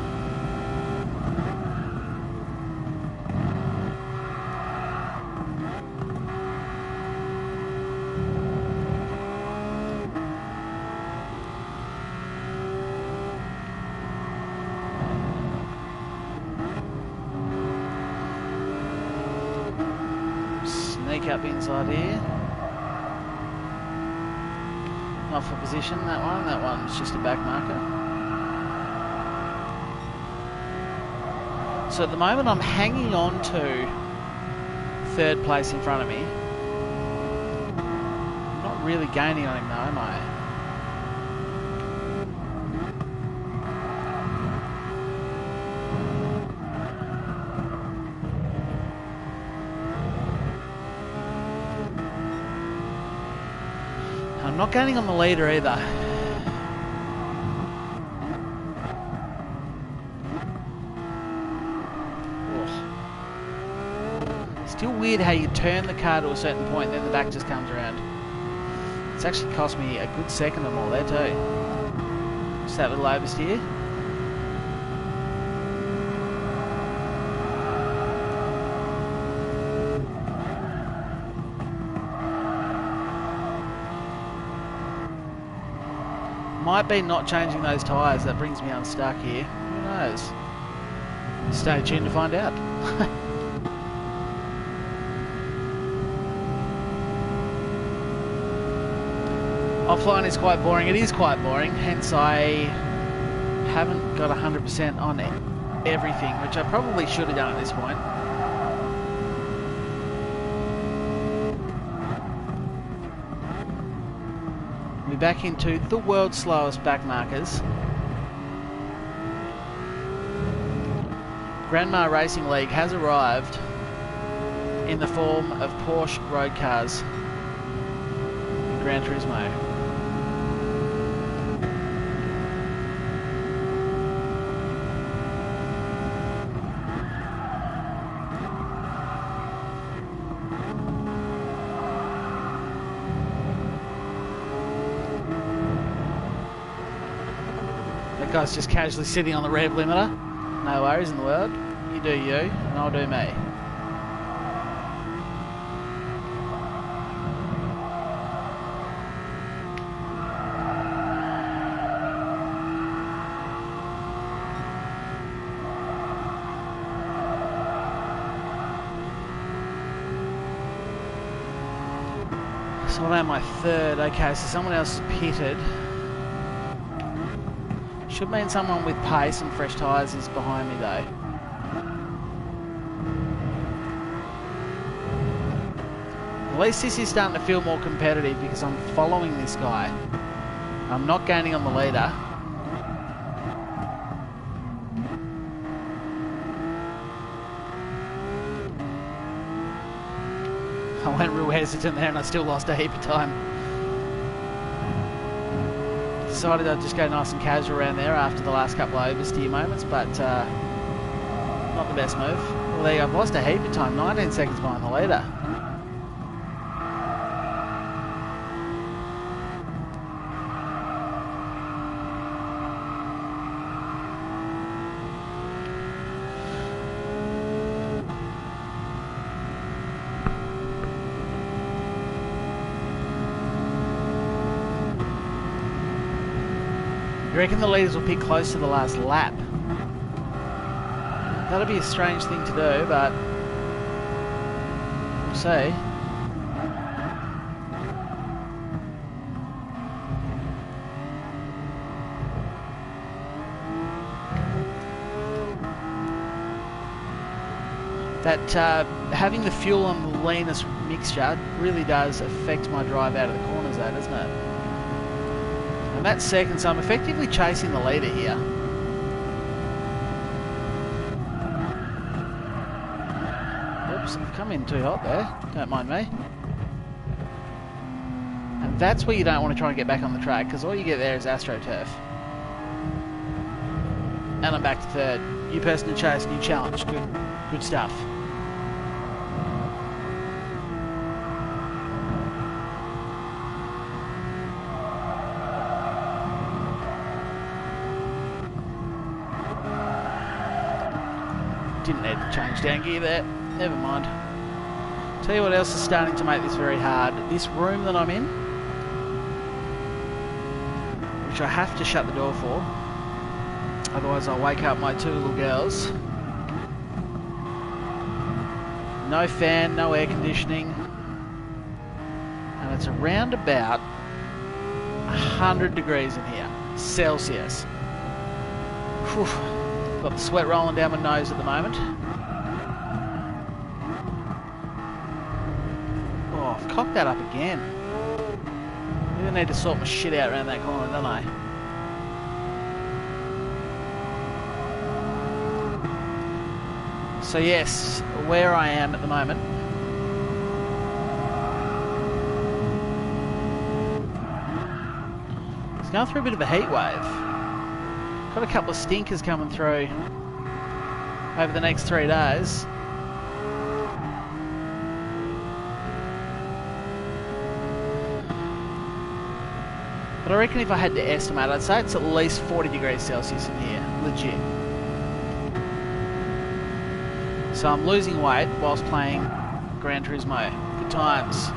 S1: Up inside here. Not for position, that one's just a back marker. So at the moment I'm hanging on to third place in front of me. I'm not really gaining on him though, am I? I'm not gaining on the leader either. Still weird how you turn the car to a certain point and then the back just comes around. It's actually cost me a good second or more there too. Just that little oversteer. Might be not changing those tyres that brings me unstuck here. is? Stay tuned to find out. Offline is quite boring. It is quite boring, hence I haven't got 100% on everything, which I probably should have done at this point. We're back into the world's slowest backmarkers. Grandma Racing League has arrived in the form of Porsche road cars in Gran Turismo. That guy's just casually sitting on the rev limiter. No worries in the world. You do you, and I'll do me. So I'm on my third. Okay, so someone else is pitted. Should mean someone with pace and fresh tyres is behind me though. At least this is starting to feel more competitive because I'm following this guy. I'm not gaining on the leader. I went real hesitant there and I still lost a heap of time. Decided I'd just go nice and casual around there after the last couple of oversteer moments, but not the best move. Well, there you go. I've lost a heap of time, 19 seconds behind the leader. You reckon the leaders will pick close to the last lap? That'll be a strange thing to do, but we'll see. That having the fuel on the leanest mixture really does affect my drive out of the corners though, doesn't it? And that's second, so I'm effectively chasing the leader here. Oops, I've come in too hot there. Don't mind me. And that's where you don't want to try and get back on the track, because all you get there is AstroTurf. And I'm back to third. New person to chase, new challenge. Good stuff. Didn't need to change down gear there. Never mind. Tell you what else is starting to make this very hard. This room that I'm in, which I have to shut the door for, otherwise I'll wake up my two little girls. No fan, no air conditioning, and it's around about 100 degrees in here, Celsius. Whew. Got the sweat rolling down my nose at the moment. Oh, I've cocked that up again. Really need to sort my shit out around that corner, don't I? So yes, where I am at the moment. It's going through a bit of a heat wave. Got a couple of stinkers coming through over the next 3 days. But I reckon if I had to estimate, I'd say it's at least 40 degrees Celsius in here, legit. So I'm losing weight whilst playing Gran Turismo. Good times.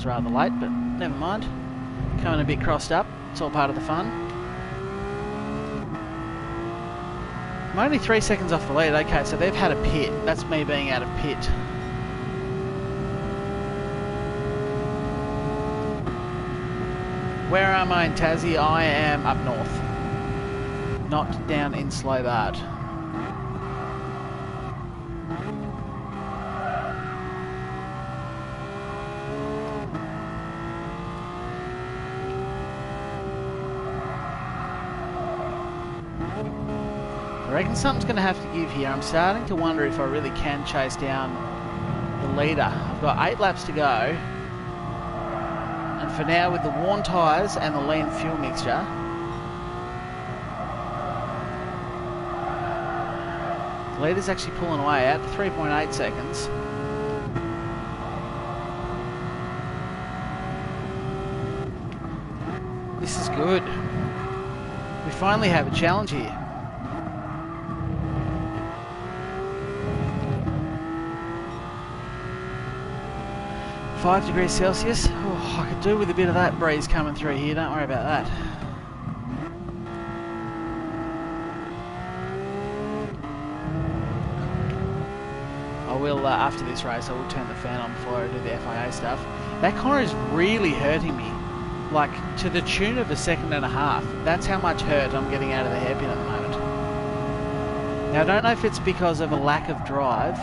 S1: was rather late, but never mind. Coming a bit crossed up. It's all part of the fun. I'm only 3 seconds off the lead. Okay, so they've had a pit. That's me being out of pit. Where am I in Tassie? I am up north. Not down in Slobart. I reckon something's going to have to give here. I'm starting to wonder if I really can chase down the leader. I've got 8 laps to go. And for now, with the worn tyres and the lean fuel mixture, the leader's actually pulling away out to 3.8 seconds. This is good. We finally have a challenge here. 5 degrees Celsius. Oh, I could do with a bit of that breeze coming through here, don't worry about that. I will, after this race, I will turn the fan on before I do the FIA stuff. That corner is really hurting me, like to the tune of a second and a half. That's how much hurt I'm getting out of the hairpin at the moment. Now I don't know if it's because of a lack of drive.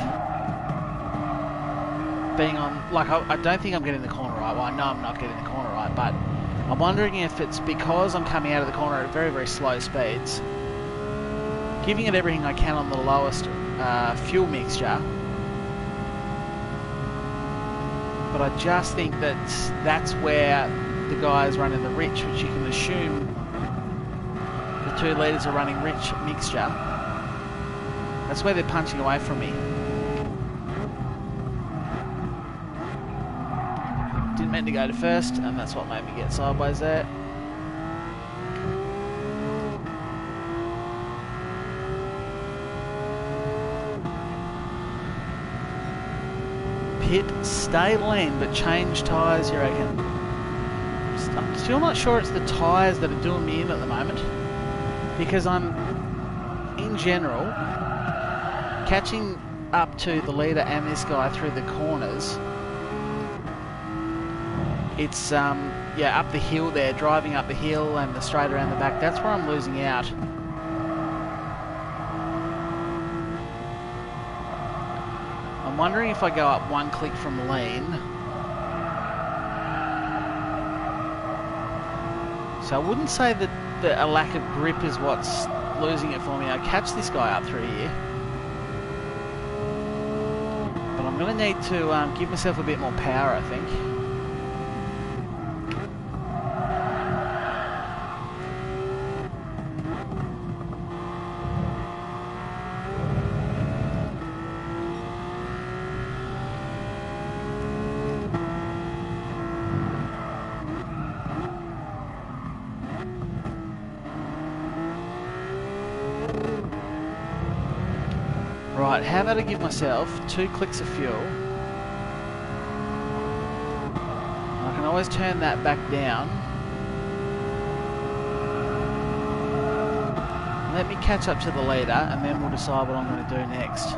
S1: Being on, like, I don't think I'm getting the corner right. Well, I know I'm not getting the corner right, but I'm wondering if it's because I'm coming out of the corner at very, very slow speeds, giving it everything I can on the lowest fuel mixture. But I just think that that's where the guys running the rich, which you can assume the 2 litres are running rich mixture, that's where they're punching away from me. Didn't mean to go to first, and that's what made me get sideways there. Pit, stay lean, but change tyres, you reckon? I'm still not sure it's the tyres that are doing me in at the moment, because I'm, in general, catching up to the leader and this guy through the corners. It's, yeah, up the hill there, driving up the hill and the straight around the back. That's where I'm losing out. I'm wondering if I go up 1 click from lean. So I wouldn't say that a lack of grip is what's losing it for me. I catch this guy up through here. But I'm going to need to give myself a bit more power, I think. Right, how about I give myself 2 clicks of fuel? I can always turn that back down. Let me catch up to the leader and then we'll decide what I'm going to do next.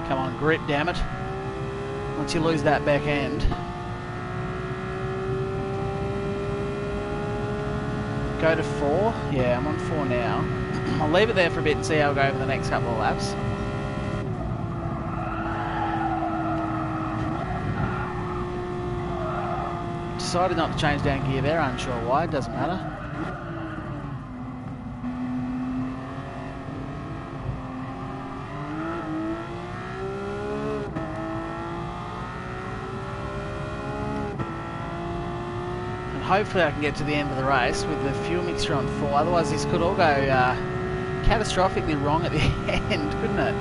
S1: Come on, grip, damn it. Once you lose that back end. Go to 4. Yeah, I'm on 4 now. I'll leave it there for a bit and see how I go over the next couple of laps. Decided not to change down gear there, unsure why, doesn't matter. Hopefully I can get to the end of the race with the fuel mixture on 4, otherwise this could all go catastrophically wrong at the end, couldn't it?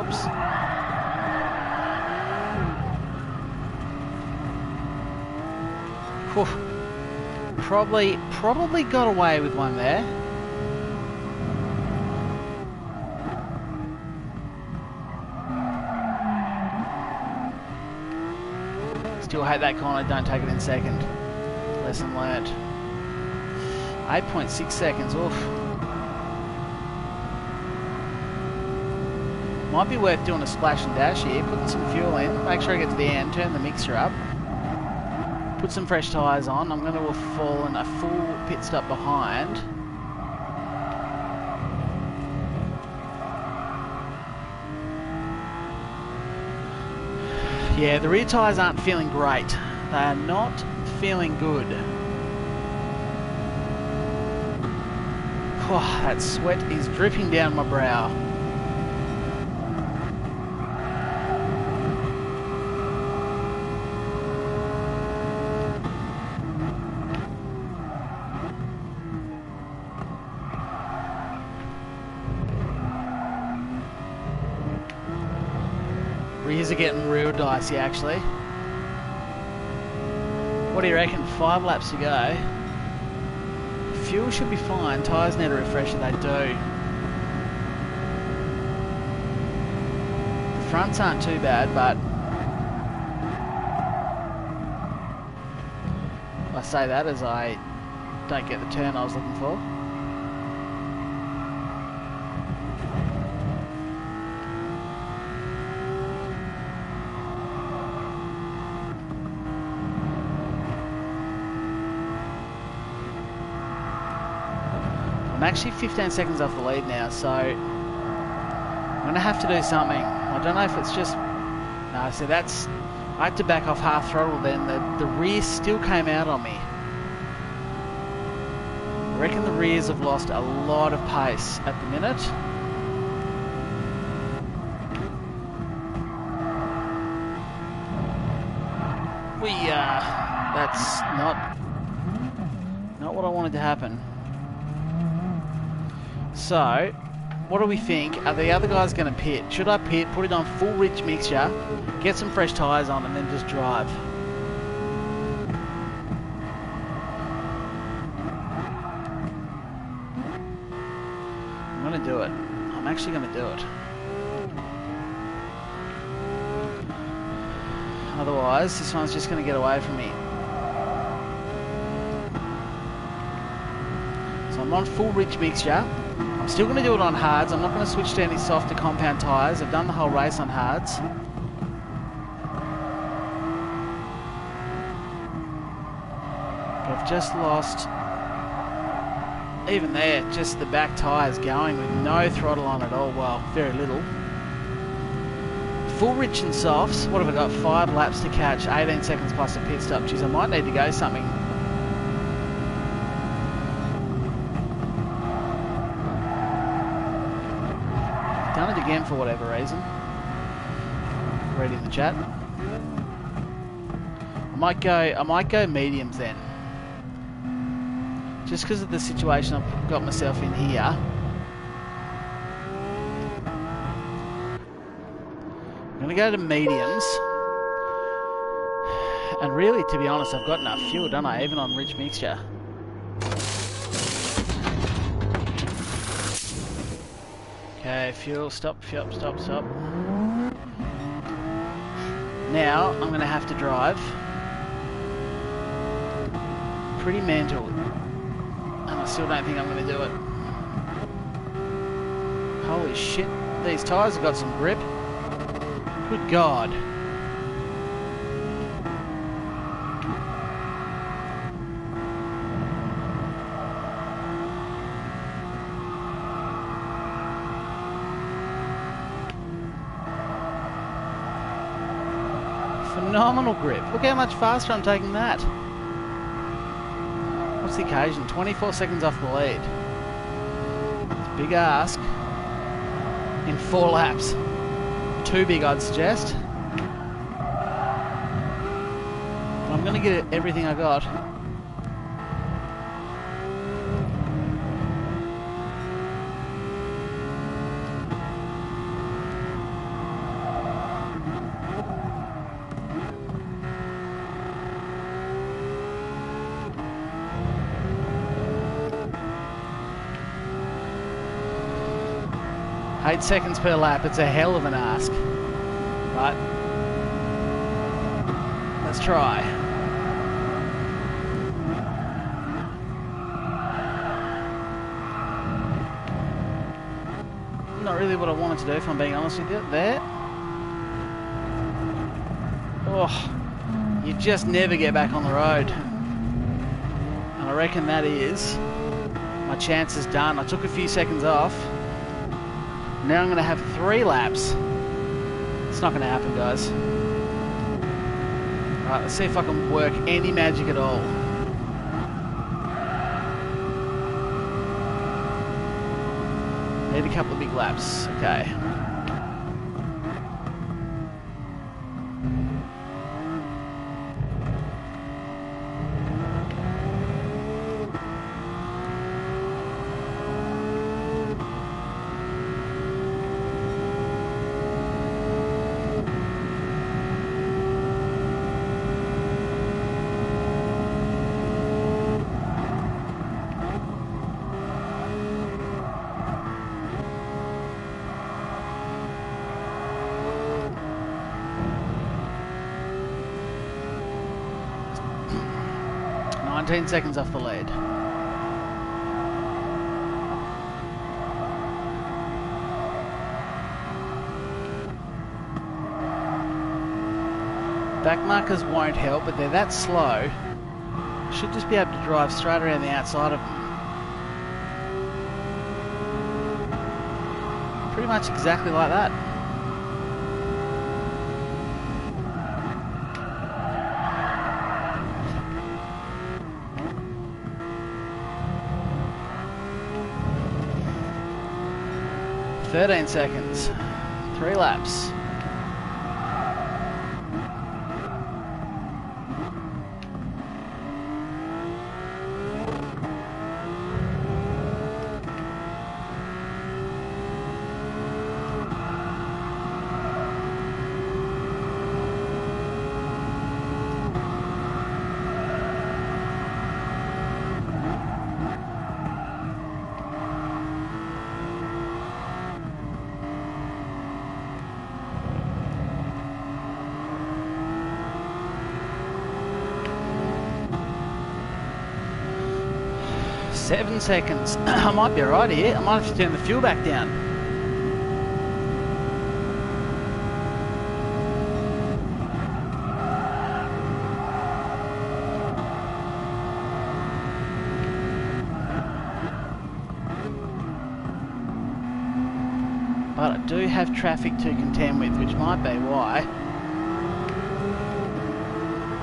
S1: Whoops. Whew. Probably got away with one there. Still hate that corner, don't take it in second. Lesson learned. 8.6 seconds, oof. Might be worth doing a splash and dash here, putting some fuel in, make sure I get to the end, turn the mixer up, put some fresh tyres on. I'm going to fall in a full pit stop behind. Yeah, the rear tyres aren't feeling great. They are not feeling good. Oh, that sweat is dripping down my brow. Rears are getting real dicey, actually. What do you reckon? 5 laps to go. Fuel should be fine. Tyres need a refresher, they do. The fronts aren't too bad, but I say that as I don't get the turn I was looking for. I'm actually 15 seconds off the lead now, so I'm going to have to do something. I don't know if it's just... No, so that's... I had to back off half throttle then. The rear still came out on me. I reckon the rears have lost a lot of pace at the minute. That's not what I wanted to happen. So, what do we think? Are the other guys going to pit? Should I pit, put it on full rich mixture, get some fresh tyres on, and then just drive? I'm going to do it. I'm actually going to do it. Otherwise, this one's just going to get away from me. So I'm on full rich mixture. I'm still going to do it on hards. I'm not going to switch to any softer compound tyres. I've done the whole race on hards. But I've just lost, even there, just the back tyres going with no throttle on at all. Well, very little. Full rich and softs. What have I got? 5 laps to catch. 18 seconds plus a pit stop. Jeez, I might need to go something. Done it again for whatever reason. Read in the chat. I might go mediums then. Just because of the situation I've got myself in here. I'm going to go to mediums. And really, to be honest, I've got enough fuel, don't I? Even on rich mixture. Okay, fuel, stop. Now, I'm going to have to drive. Pretty mental. And I still don't think I'm going to do it. Holy shit, these tyres have got some grip. Good God. Phenomenal grip. Look how much faster I'm taking that. What's the occasion? 24 seconds off the lead. It's a big ask. In 4 laps. Too big, I'd suggest. I'm going to get everything I got. 8 seconds per lap. It's a hell of an ask. But let's try. Not really what I wanted to do, if I'm being honest with you. There. Oh, you just never get back on the road. And I reckon that is my chance is done. I took a few seconds off. Now I'm going to have 3 laps. It's not going to happen, guys. Alright, let's see if I can work any magic at all. Need a couple of big laps. Okay. Nineteen seconds off the lead. Back markers won't help, but they're that slow. Should just be able to drive straight around the outside of them. Pretty much exactly like that. $13 3 laps. Seven seconds. I might be alright here. I might have to turn the fuel back down. But I do have traffic to contend with, which might be why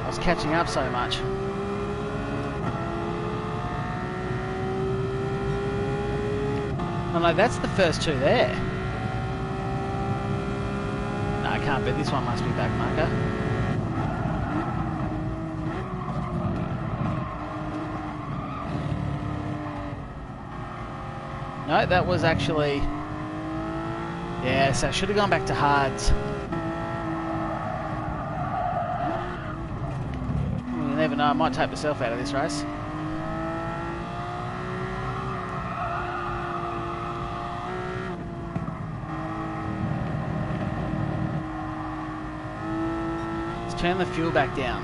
S1: I was catching up so much. Oh no, that's the first 2 there. No, I can't be. This one must be back marker. No, that was actually... Yes, I should have gone back to hards. You never know, I might take myself out of this race. Turn the fuel back down.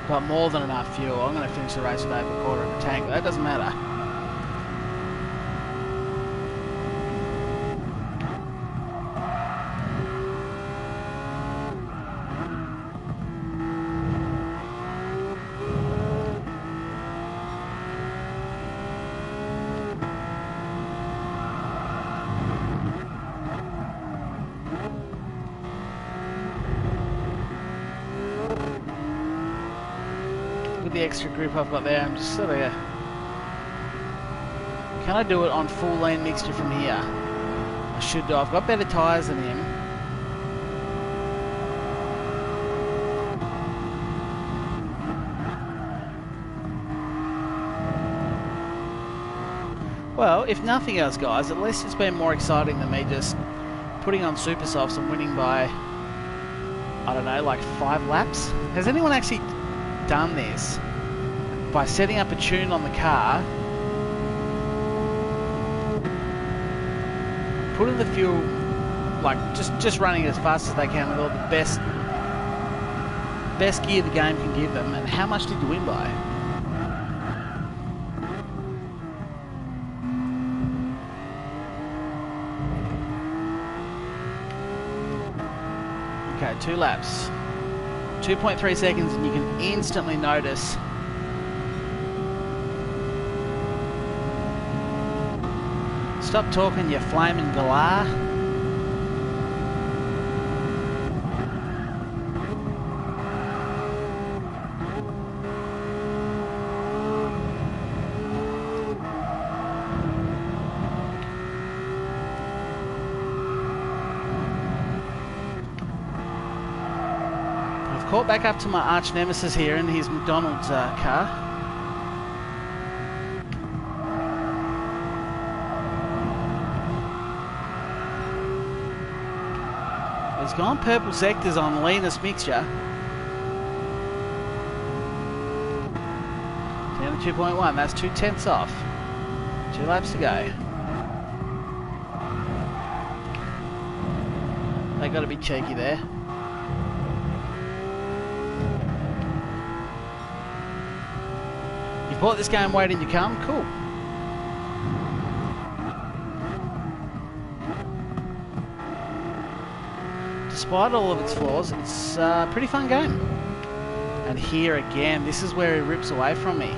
S1: Got more than enough fuel. I'm going to finish the race with over a quarter of a tank, but that doesn't matter. The extra grip I've got there, I'm just sort of... Can I do it on full lean mixture from here? I should do. I've got better tyres than him. Well, if nothing else, guys, at least it's been more exciting than me just putting on super softs and winning by, I don't know, like 5 laps. Has anyone actually done this by setting up a tune on the car putting the fuel, like just running as fast as they can with all the best gear the game can give them. And how much did you win by? Okay, 2 laps. 2.3 seconds, and you can instantly notice stop talking, you flaming galah. I've caught back up to my arch nemesis here in his McDonald's car. He's gone purple sectors on leanest mixture. Down to 2.1, that's 2/10 off. 2 laps to go. They got to be cheeky there. You've bought this game waiting to come? Cool. Despite all of its flaws, it's a pretty fun game. And here again, this is where he rips away from me.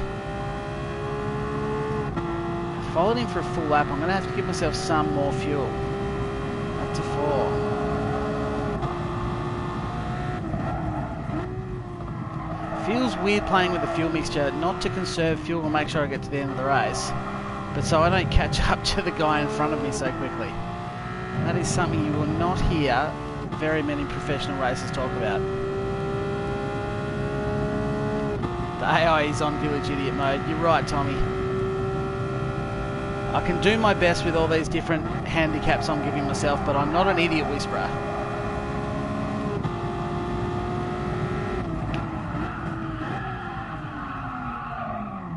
S1: I followed him for a full lap. I'm going to have to give myself some more fuel. Up to 4. Feels weird playing with the fuel mixture, not to conserve fuel and make sure I get to the end of the race, but so I don't catch up to the guy in front of me so quickly. That is something you will not hear very many professional racers talk about. The AI is on Village Idiot mode. You're right, Tommy. I can do my best with all these different handicaps I'm giving myself, but I'm not an idiot whisperer.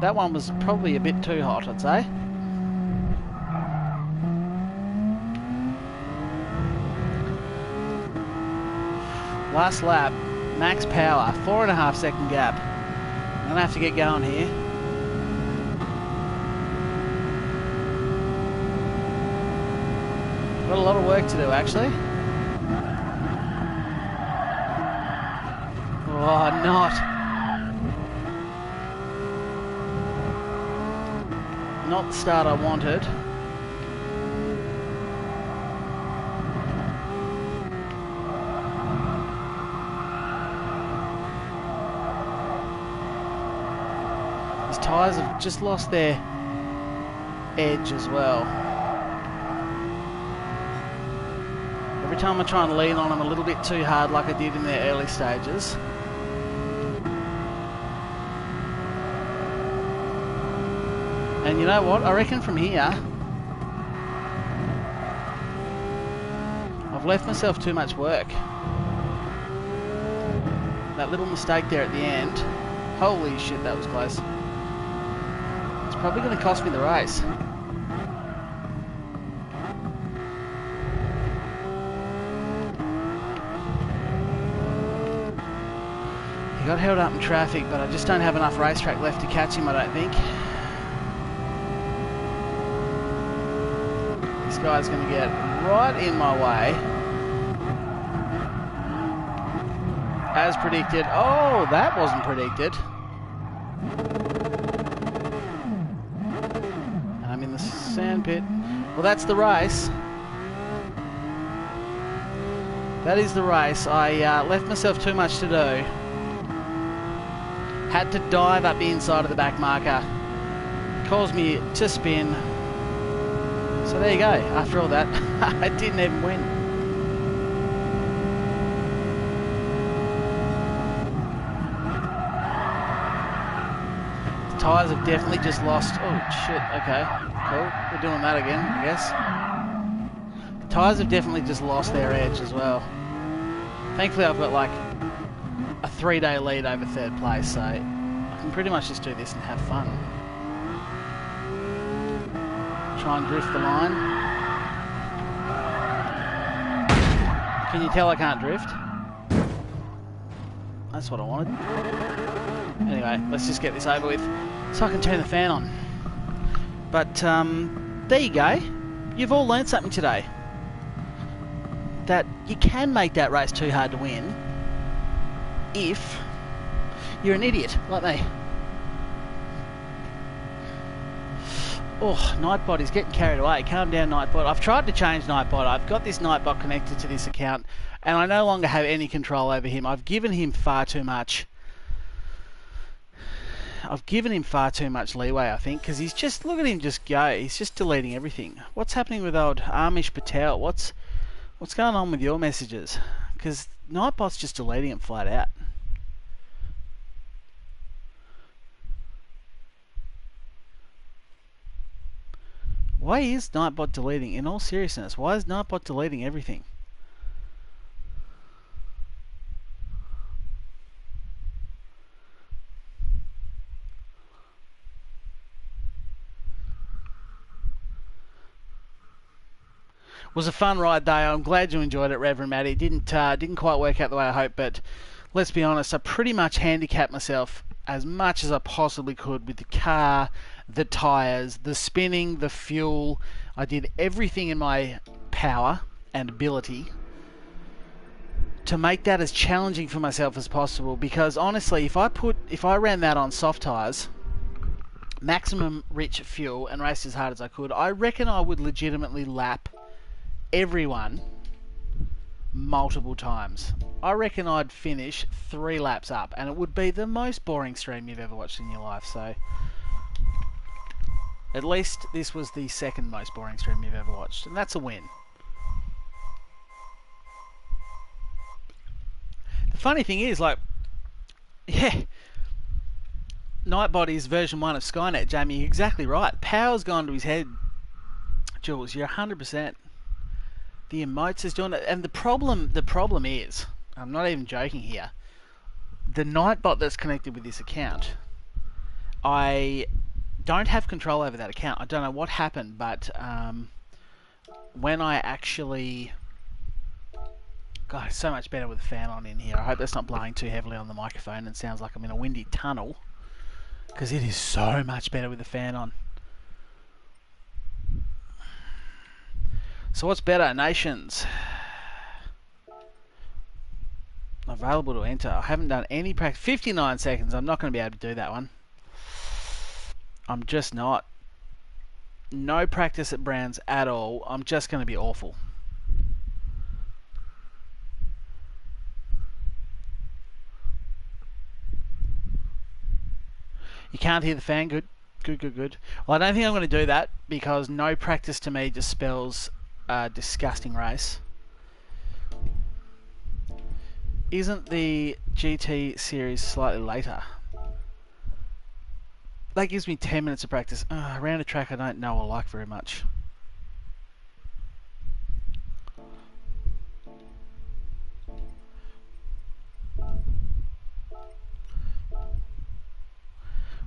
S1: That one was probably a bit too hot, I'd say. Last lap, max power, 4.5 second gap. I'm gonna have to get going here. Got a lot of work to do, actually. Oh, not the start I wanted. His tyres have just lost their edge as well. Every time I try and lean on them a little bit too hard like I did in their early stages. And you know what? I reckon from here, I've left myself too much work. That little mistake there at the end, holy shit, that was close. It's probably going to cost me the race. He got held up in traffic, but I just don't have enough racetrack left to catch him, I don't think. This guy's going to get right in my way. As predicted. Oh, that wasn't predicted. And I'm in the sandpit. Well, that's the race. That is the race. I left myself too much to do. Had to dive up the inside of the back marker. Caused me to spin. So there you go. After all that, I didn't even win. The tyres have definitely just lost. Oh shit, okay, cool. We're doing that again, I guess. The tyres have definitely just lost their edge as well. Thankfully I've got like a 3-day lead over third place, so I can pretty much just do this and have fun. Try and drift the line. Can you tell I can't drift? That's what I wanted. Anyway, let's just get this over with so I can turn the fan on. But there you go. You've all learned something today. That you can make that race too hard to win if you're an idiot like me. Oh, Nightbot is getting carried away. Calm down, Nightbot. I've tried to change Nightbot. I've got this Nightbot connected to this account, and I no longer have any control over him. I've given him far too much. I've given him far too much leeway, I think, because he's just, look at him just go. He's just deleting everything. What's happening with old Amish Patel? What's going on with your messages? Because Nightbot's just deleting them flat out. Why is Nightbot deleting? In all seriousness, why is Nightbot deleting everything? Was a fun ride though. I'm glad you enjoyed it, Reverend Matty. Didn't quite work out the way I hoped, but let's be honest, I pretty much handicapped myself as much as I possibly could with the car, the tyres, the spinning, the fuel. I did everything in my power and ability to make that as challenging for myself as possible, because honestly, if I ran that on soft tyres, maximum rich fuel, and raced as hard as I could, I reckon I would legitimately lap everyone multiple times. I reckon I'd finish 3 laps up, and it would be the most boring stream you've ever watched in your life. So at least this was the second most boring stream you've ever watched, and that's a win. The funny thing is, like, yeah, Nightbot is version 1 of Skynet, Jamie. You're exactly right. Power's gone to his head, Jules. You're 100%. The emotes is doing it, and the problem is, I'm not even joking here, the Nightbot that's connected with this account, I don't have control over that account. I don't know what happened, but when I actually, God, it's so much better with the fan on in here. I hope that's not blowing too heavily on the microphone and sounds like I'm in a windy tunnel, because it is so much better with the fan on. So what's better, nations? Available to enter. I haven't done any practice. 59 seconds. I'm not going to be able to do that one. I'm just not. No practice at Brands at all. I'm just going to be awful. You can't hear the fan. Good. Good. Well, I don't think I'm going to do that, because no practice to me just spells disgusting race. Isn't the GT series slightly later? That gives me 10 minutes of practice. Around a track I don't know or like very much.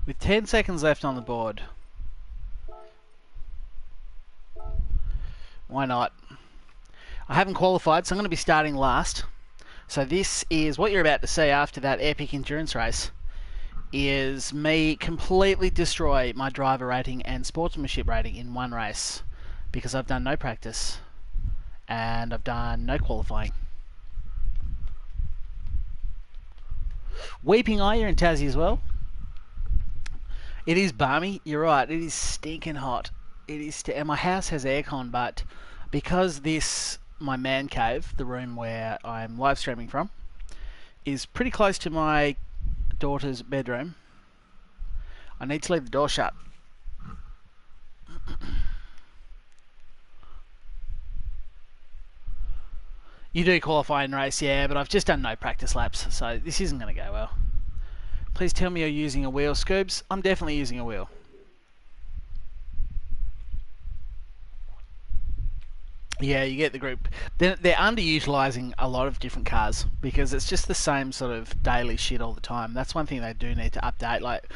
S1: With 10 seconds left on the board, why not? I haven't qualified, so I'm going to be starting last. So this is what you're about to see after that epic endurance race, is me completely destroy my driver rating and sportsmanship rating in one race, because I've done no practice and I've done no qualifying. Weeping Eye, you're in Tassie as well. It is balmy, you're right, it is stinking hot. It is, and my house has aircon, but because this, my man cave, the room where I'm live streaming from, is pretty close to my daughter's bedroom, I need to leave the door shut. You do qualify and race, yeah, but I've just done no practice laps, so this isn't going to go well. Please tell me you're using a wheel, Scoobs. I'm definitely using a wheel. Yeah, you get the group. They're underutilising a lot of different cars, because it's just the same sort of daily shit all the time. That's one thing they do need to update. Like,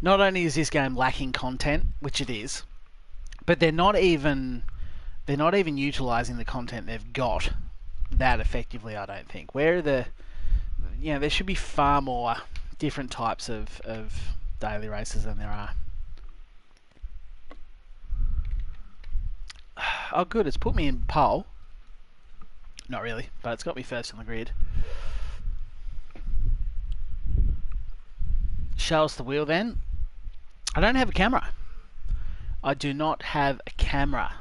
S1: not only is this game lacking content, which it is, but they're not even utilising the content they've got. that effectively, I don't think. Where are the... You know, there should be far more different types of daily races than there are. Oh, good. It's put me in pole. Not really, but it's got me first on the grid. Show us the wheel then. I don't have a camera. I do not have a camera.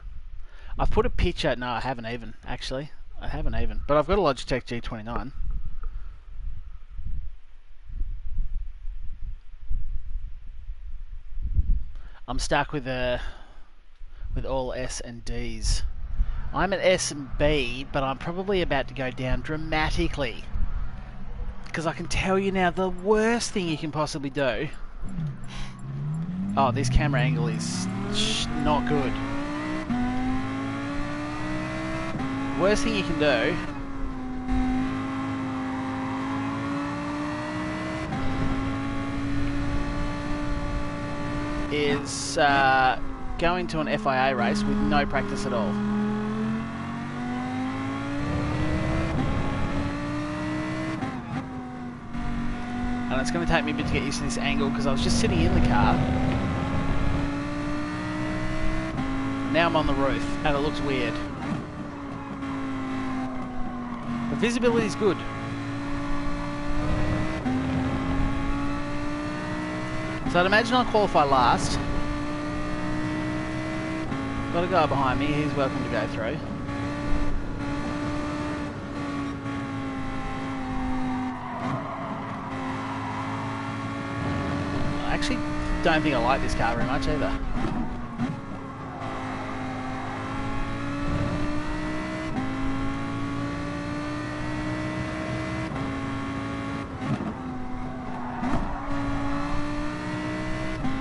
S1: I've put a picture... No, I haven't even, actually. I haven't even. But I've got a Logitech G29. I'm stuck with all S and Ds. I'm at S and B, but I'm probably about to go down dramatically. Because I can tell you now, the worst thing you can possibly do... Oh, this camera angle is not good. Worst thing you can do... is going to an FIA race with no practice at all. And it's going to take me a bit to get used to this angle because I was just sitting in the car. Now I'm on the roof and it looks weird. The visibility is good. So I'd imagine I'll qualify last. Got a guy behind me, he's welcome to go through. I actually don't think I like this car very much either.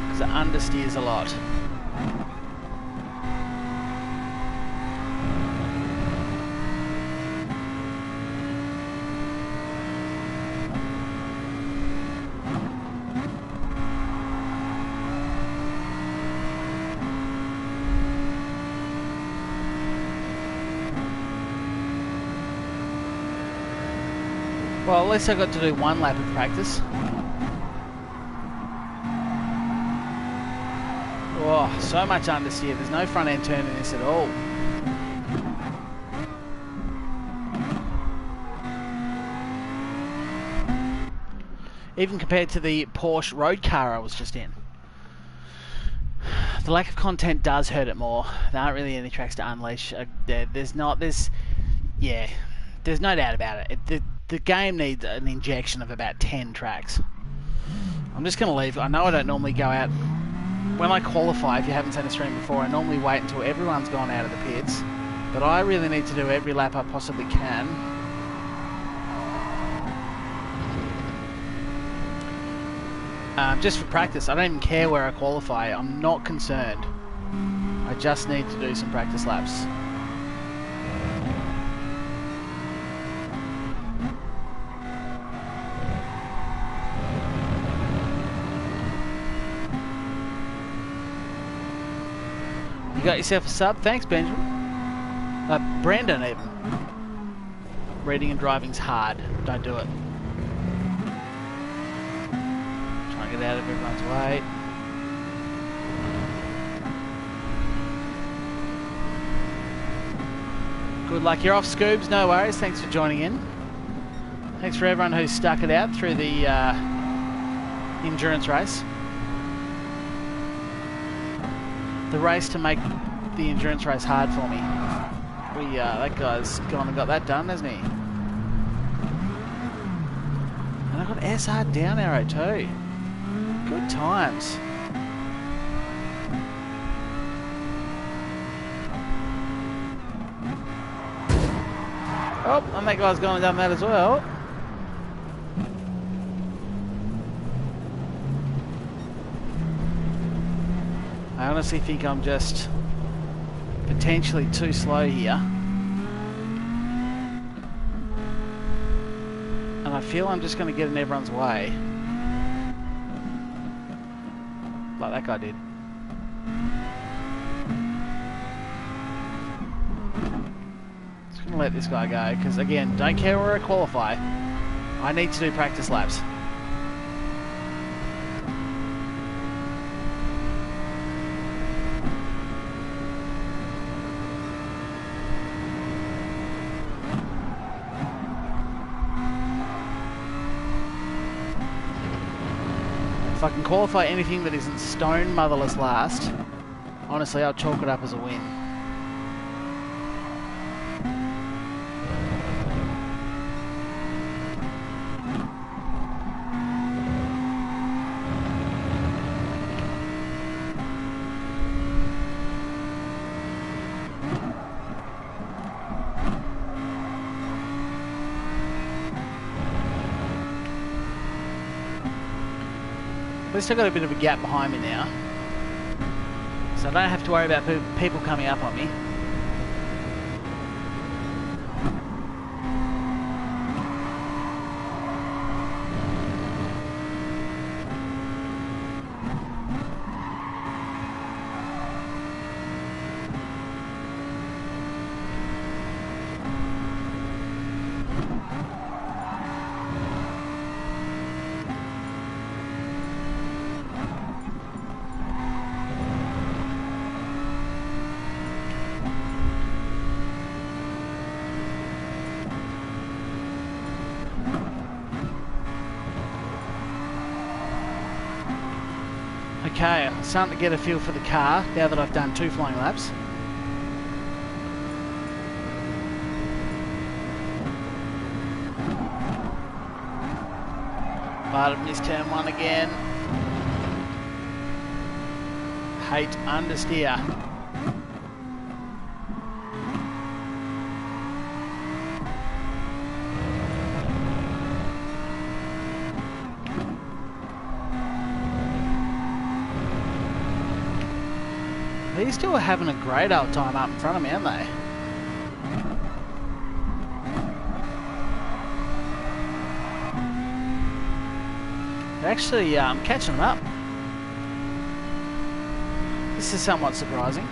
S1: Because it understeers a lot. Well, at least I got to do one lap of practice. Oh, so much understeer. There's no front end turn in this at all. Even compared to the Porsche road car I was just in. The lack of content does hurt it more. There aren't really any tracks to unleash. There's no doubt about it. The game needs an injection of about 10 tracks. I'm just going to leave. I know I don't normally go out... When I qualify, if you haven't seen a stream before, I normally wait until everyone's gone out of the pits. But I really need to do every lap I possibly can. Just for practice. I don't even care where I qualify. I'm not concerned. I just need to do some practice laps. You got yourself a sub? Thanks, Benjamin. Brandon, even. Reading and driving's hard. Don't do it. Trying to get out of everyone's way. Good luck. You're off, Scoobs. No worries. Thanks for joining in. Thanks for everyone who stuck it out through the endurance race. The race to make the endurance race hard for me. That guy's gone and got that done, hasn't he? And I got SR down arrow too. Good times. Oh, and that guy's gone and done that as well. I honestly think I'm just potentially too slow here. And I feel I'm just going to get in everyone's way. Like that guy did. Just going to let this guy go, because again, don't care where I qualify. I need to do practice laps. If I can qualify anything that isn't stone motherless last, honestly, I'll chalk it up as a win. At least I've got a bit of a gap behind me now, so I don't have to worry about people coming up on me. Okay, I'm starting to get a feel for the car now that I've done 2 flying laps. But I've missed turn 1 again. Hate understeer. These two are having a great old time up in front of me, aren't they? They're actually catching them up. This is somewhat surprising.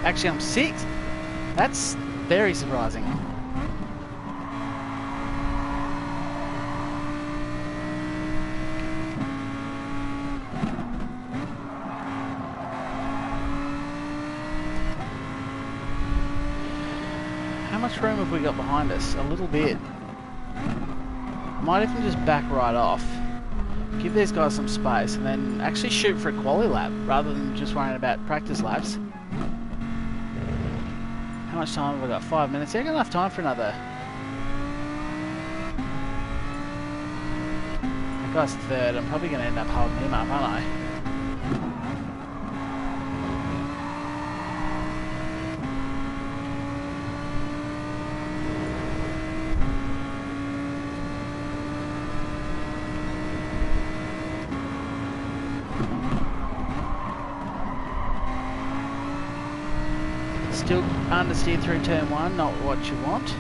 S1: Actually, I'm 6th. That's very surprising. How much room have we got behind us? A little bit. I might even just back right off. Give these guys some space and then actually shoot for a quali lap rather than just worrying about practice laps. How much time have I got? 5 minutes. Yeah, I got enough time for another. That guy's 3rd. I'm probably going to end up holding him up, aren't I? Still understeer through turn 1, not what you want.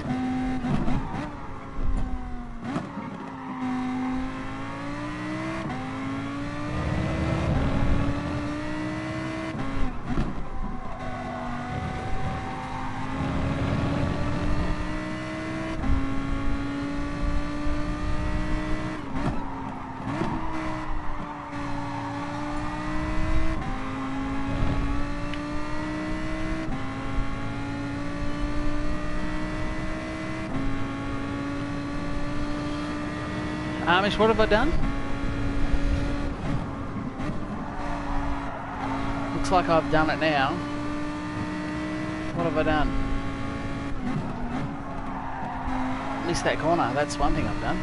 S1: Amish, what have I done? Looks like I've done it now. What have I done? Missed that corner, that's one thing I've done.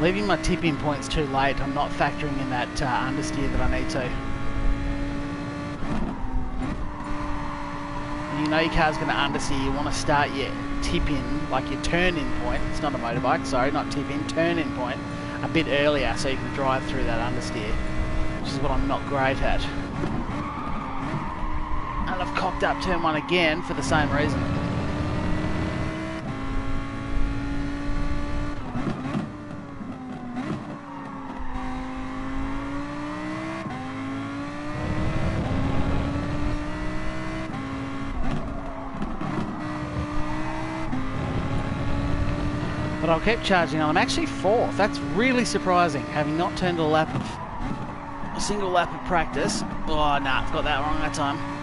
S1: Leaving my tip-in points too late, I'm not factoring in that understeer that I need to. And you know your car's going to understeer, you want to start your tip-in, like your turn-in point, it's not a motorbike, sorry, not tip-in, turn-in point, a bit earlier so you can drive through that understeer, which is what I'm not great at. And I've cocked up turn 1 again for the same reason. But I'll keep charging on. I'm actually 4th. That's really surprising, having not turned a single lap of practice. Oh, nah, I've got that wrong that time.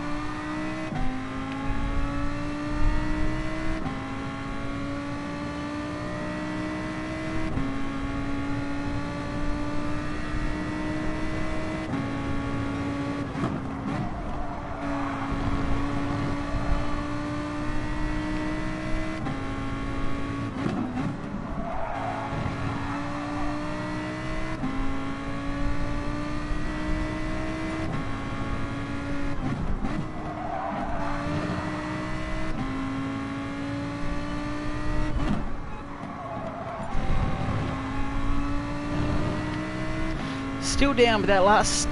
S1: Still down, but that last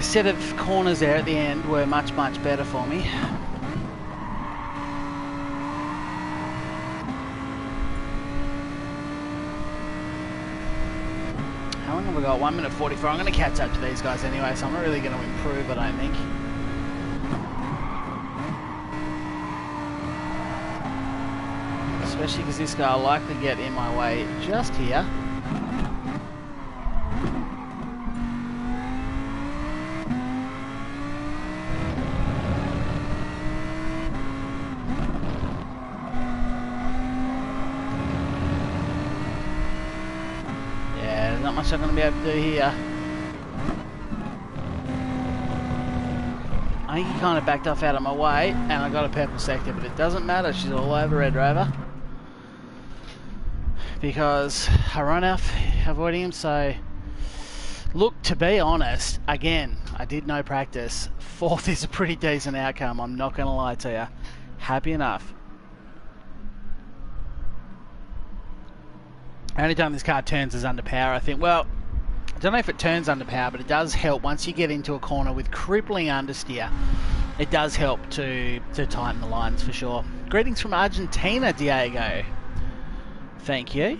S1: set of corners there at the end were much, much better for me. How long have we got? 1 minute 44. I'm going to catch up to these guys anyway, so I'm not really going to improve, I don't think. Especially because this guy will likely get in my way just here. Not much I'm going to be able to do here. I think he kind of backed off out of my way and I got a purple sector, but it doesn't matter, she's all over Red Rover because I run off avoiding him. So look, to be honest, again, I did no practice. 4th is a pretty decent outcome, I'm not going to lie to you. Happy enough. Only time this car turns is under power, I think. Well, I don't know if it turns under power, but it does help once you get into a corner with crippling understeer. It does help to tighten the lines for sure. Greetings from Argentina, Diego. Thank you.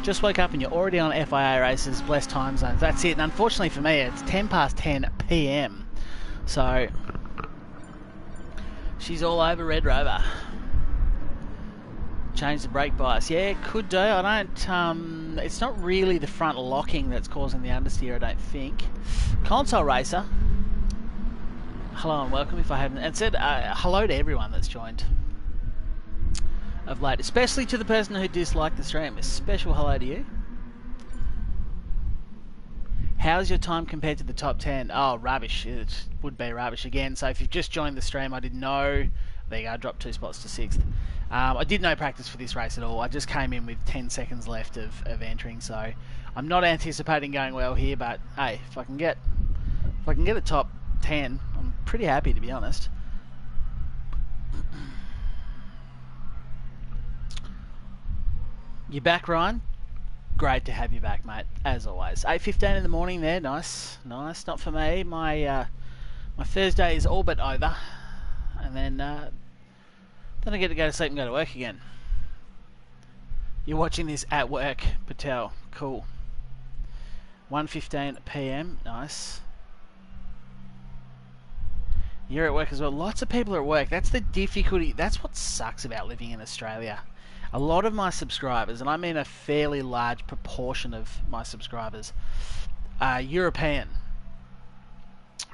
S1: Just woke up and you're already on FIA races, blessed time zones. That's it. And unfortunately for me, it's 10 past 10 p.m. So she's all over Red Rover. Change the brake bias. Yeah, it could do. I don't... it's not really the front locking that's causing the understeer, I don't think. Console Racer. Hello and welcome if I haven't... And said hello to everyone that's joined of late. Especially to the person who disliked the stream. A special hello to you. How's your time compared to the top 10? Oh, rubbish. It would be rubbish again. So if you've just joined the stream, I didn't know... There you go, I dropped 2 spots to 6th. I did no practice for this race at all. I just came in with 10 seconds left of entering, so I'm not anticipating going well here. But hey, if I can get a top 10, I'm pretty happy, to be honest. You back, Ryan? Great to have you back, mate. As always. 8:15 in the morning there. Nice, nice. Not for me. My Thursday is all but over. And then I get to go to sleep and go to work again. You're watching this at work, Patel. Cool. 1:15 p.m. Nice. You're at work as well. Lots of people are at work. That's the difficulty. That's what sucks about living in Australia. A lot of my subscribers, and I mean a fairly large proportion of my subscribers, are European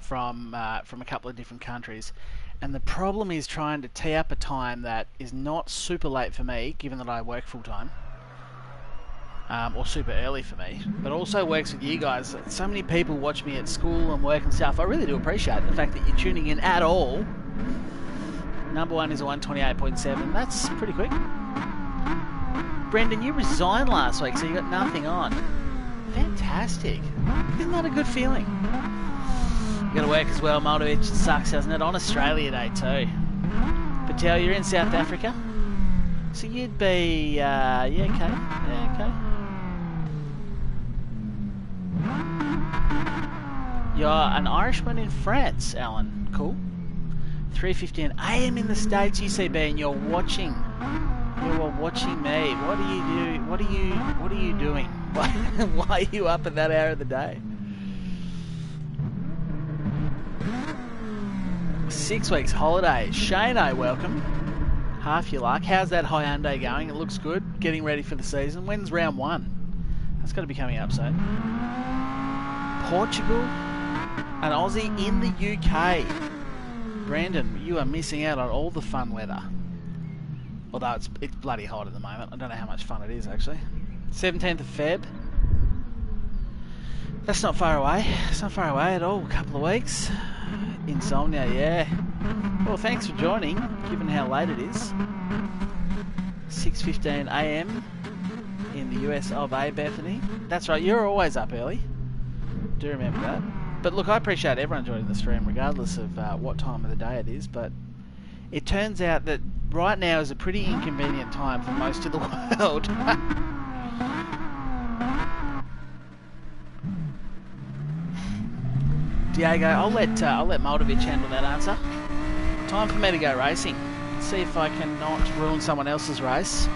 S1: from a couple of different countries. And the problem is trying to tee up a time that is not super late for me, given that I work full time, or super early for me, but also works with you guys. So many people watch me at school and work and stuff. I really do appreciate the fact that you're tuning in at all. Number 1 is a 128.7. That's pretty quick. Brendan, you resigned last week, so you got nothing on. Fantastic. Isn't that a good feeling? You gotta work as well, Moldovich. It sucks, doesn't it? On Australia Day too. Patel, you're in South Africa, so you'd be yeah, okay, yeah, okay. You're an Irishman in France, Alan. Cool. 3:15 AM in the States, UCB, and you're watching. You're watching me. What do you do? What are you doing? Why are you up at that hour of the day? 6 weeks holiday. Shane, welcome. half your luck. How's that Hyundai going? It looks good. Getting ready for the season. When's round 1? That's got to be coming up soon. Portugal, an Aussie in the UK. Brandon, you are missing out on all the fun weather. Although it's bloody hot at the moment. I don't know how much fun it is actually. 17th of Feb. That's not far away. It's not far away at all. A couple of weeks. Insomnia, yeah. Well, thanks for joining, given how late it is. 6:15 AM in the US of A, Bethany. That's right, you're always up early. Do remember that. But look, I appreciate everyone joining the stream, regardless of what time of the day it is. But it turns out that right now is a pretty inconvenient time for most of the world. Diego, I'll let Moldovic handle that answer. Time for me to go racing. See if I can not ruin someone else's race,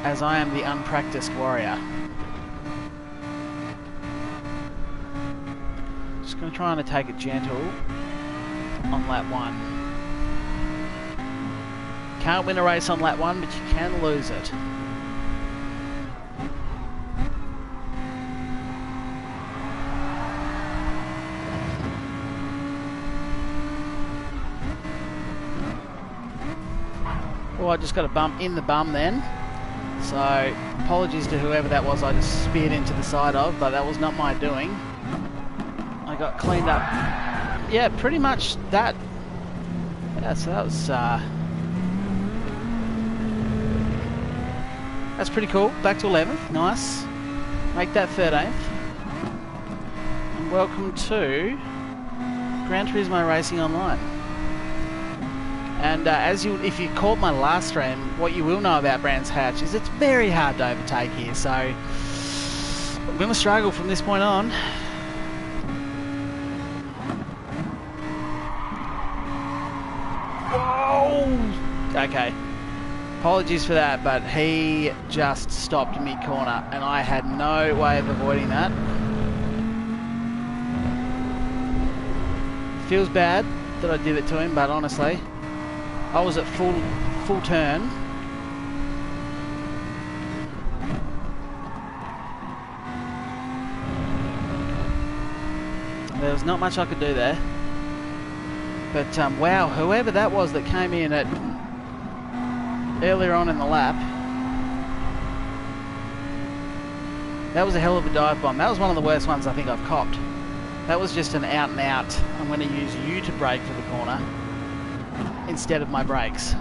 S1: as I am the unpracticed warrior. Just going to try and take it gentle on lap 1. Can't win a race on lap 1, but you can lose it. Oh, I just got a bump in the bum then. So, apologies to whoever that was I just speared into the side of, but that was not my doing. I got cleaned up. Yeah, pretty much that. Yeah, so that was... that's pretty cool. Back to 11th. Nice. Make that 13th. And welcome to Gran Turismo Racing Online. And if you caught my last stream, what you will know about Brands Hatch is it's very hard to overtake here. So I'm going to struggle from this point on. Whoa! Okay. Apologies for that, but he just stopped mid-corner, and I had no way of avoiding that. Feels bad that I did it to him, but honestly, I was at full turn. There was not much I could do there. But wow, whoever that was that came in at earlier on in the lap, that was a hell of a dive bomb. That was one of the worst ones I think I've copped. That was just an out and out. I'm going to use you to brake for the corner instead of my brakes.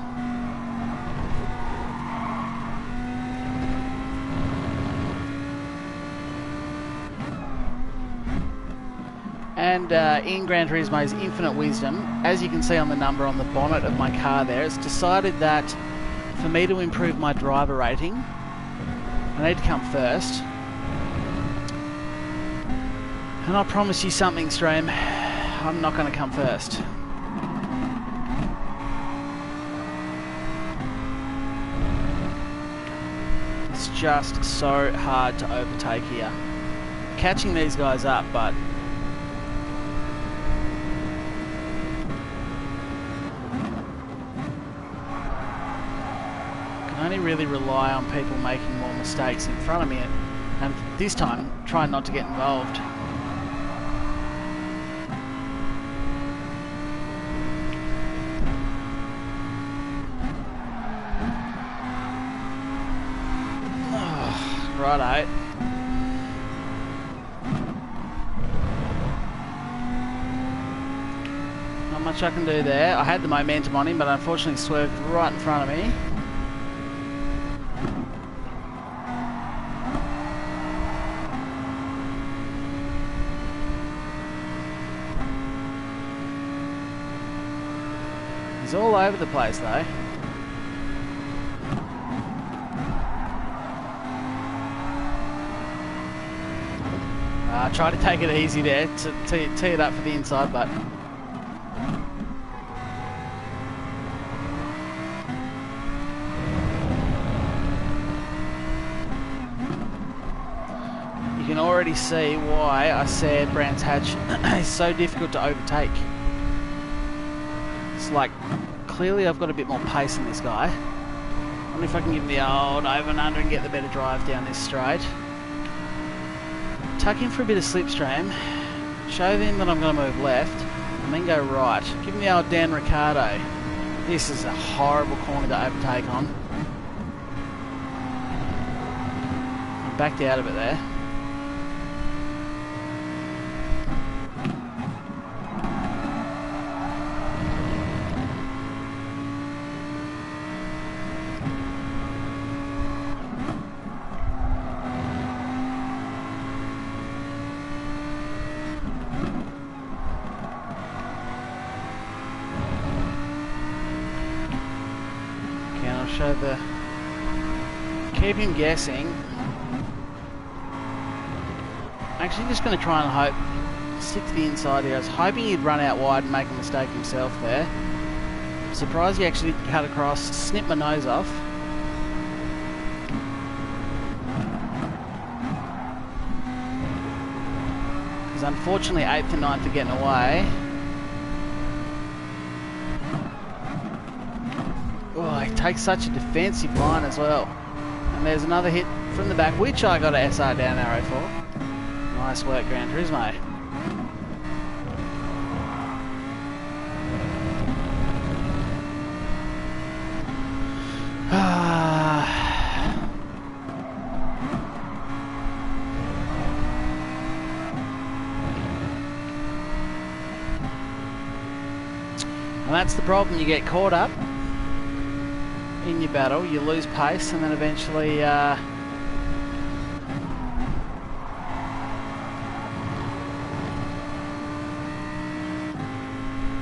S1: And in Gran Turismo's infinite wisdom, as you can see on the number on the bonnet of my car there, it's decided that for me to improve my driver rating, I need to come first. And I promise you something, stream, I'm not going to come first. It's just so hard to overtake here. Catching these guys up, but can only really rely on people making more mistakes in front of me, and this time try not to get involved. Righto. Not much I can do there. I had the momentum on him, but unfortunately swerved right in front of me. He's all over the place though. Try to take it easy there to tee it up for the inside, but you can already see why I said Brands Hatch is so difficult to overtake. It's like clearly I've got a bit more pace than this guy. I wonder if I can give him the old over and under and get the better drive down this straight. Tuck in for a bit of slipstream. Show them that I'm going to move left. And then go right. Give him the old Dan Ricciardo. This is a horrible corner to overtake on. I backed out of it there. Show the keep him guessing. I'm actually just going to try and hope stick to the inside here. I was hoping he'd run out wide and make a mistake himself there. I'm surprised he actually cut across, snipped my nose off. Because unfortunately 8th and 9th are getting away. Oh, he takes such a defensive line as well. And there's another hit from the back, which I got a SR down arrow for. Nice work, Gran Turismo. And that's the problem, you get caught up in your battle, you lose pace, and then eventually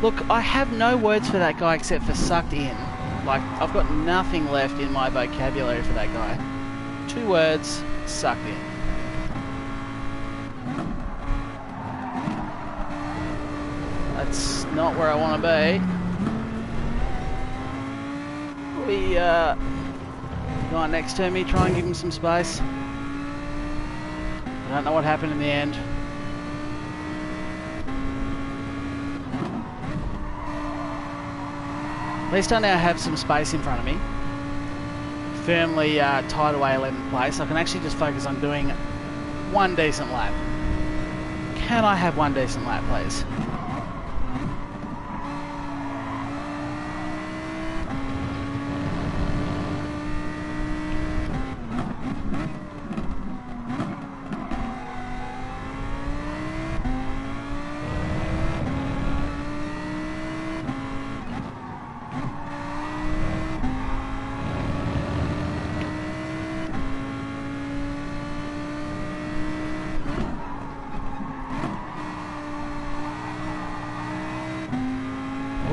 S1: look, I have no words for that guy except for sucked in. Like, I've got nothing left in my vocabulary for that guy. 2 words, sucked in. That's not where I want to be. The guy next to me, try and give him some space. I don't know what happened in the end. At least I now have some space in front of me. Firmly tied away 11th place. I can actually just focus on doing 1 decent lap. Can I have 1 decent lap, please?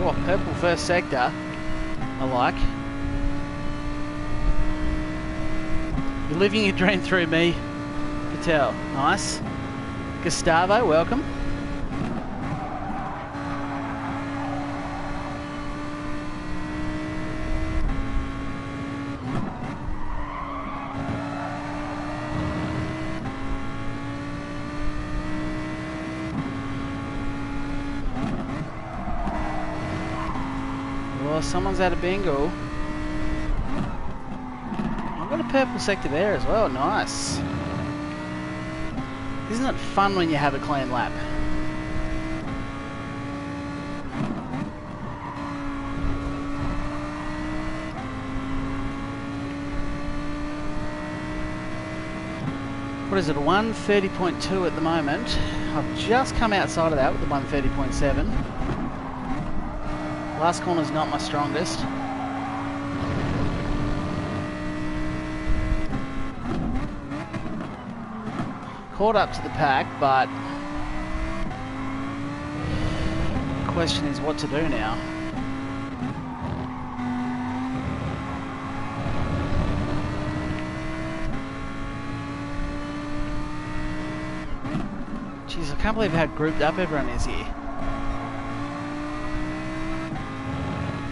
S1: Oh, purple first sector. I like. You're living your dream through me, Patel. Nice. Gustavo, welcome. Well, someone's out of bingo. I've got a purple sector there as well. Nice. Isn't it fun when you have a clean lap? What is it, a 1:30.2 at the moment? I've just come outside of that with the 1:30.7. Last corner's not my strongest. Caught up to the pack, but the question is what to do now. Jeez, I can't believe how grouped up everyone is here.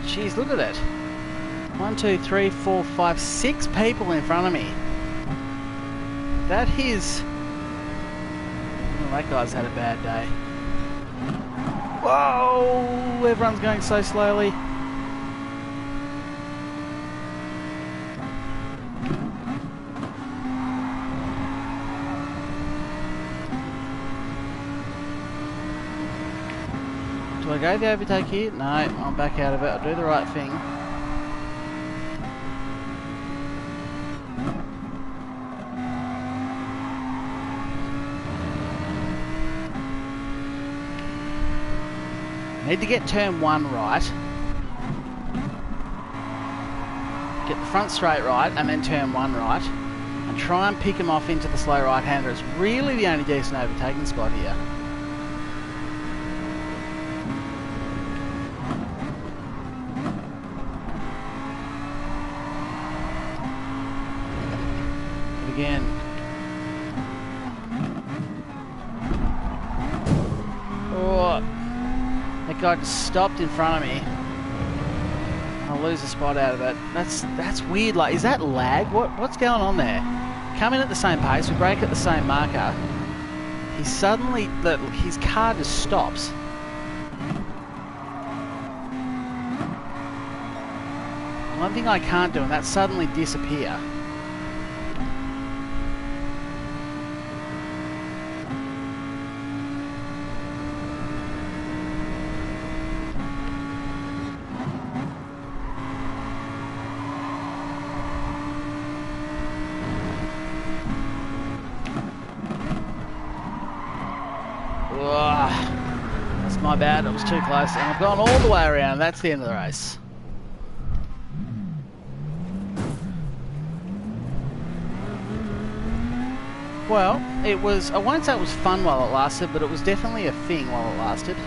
S1: Jeez, look at it. 1, 2, 3, 4, 5, 6 people in front of me. That is... well, that guy's had a bad day. Whoa! Everyone's going so slowly. go the overtake here? No, I'm back out of it. I'll do the right thing. Need to get turn 1 right. Get the front straight right and then turn 1 right. And try and pick him off into the slow right-hander. It's really the only decent overtaking spot here. But again. Oh. That guy just stopped in front of me. I'll lose a spot out of it. That's weird. Like, is that lag? What's going on there? Come in at the same pace. We brake at the same marker. He suddenly, his car just stops. One thing I can't do, and that's suddenly disappear. That's my bad, it was too close, and I've gone all the way around. That's the end of the race. Well, it was, I won't say it was fun while it lasted, but it was definitely a thing while it lasted.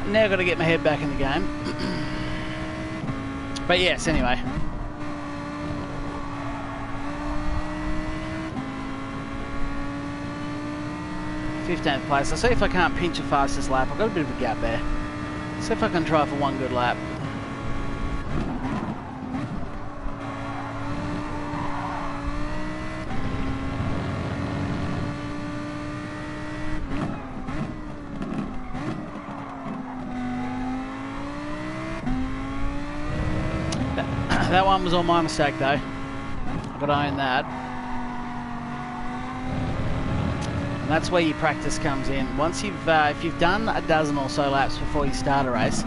S1: Now I've got to get my head back in the game. But yes, anyway. th place. I'll see if I can't pinch a fastest lap. I've got a bit of a gap there. See if I can try for one good lap. That one was all my mistake though. I've got to own that. And that's where your practice comes in. Once you've, if you've done a dozen or so laps before you start a race,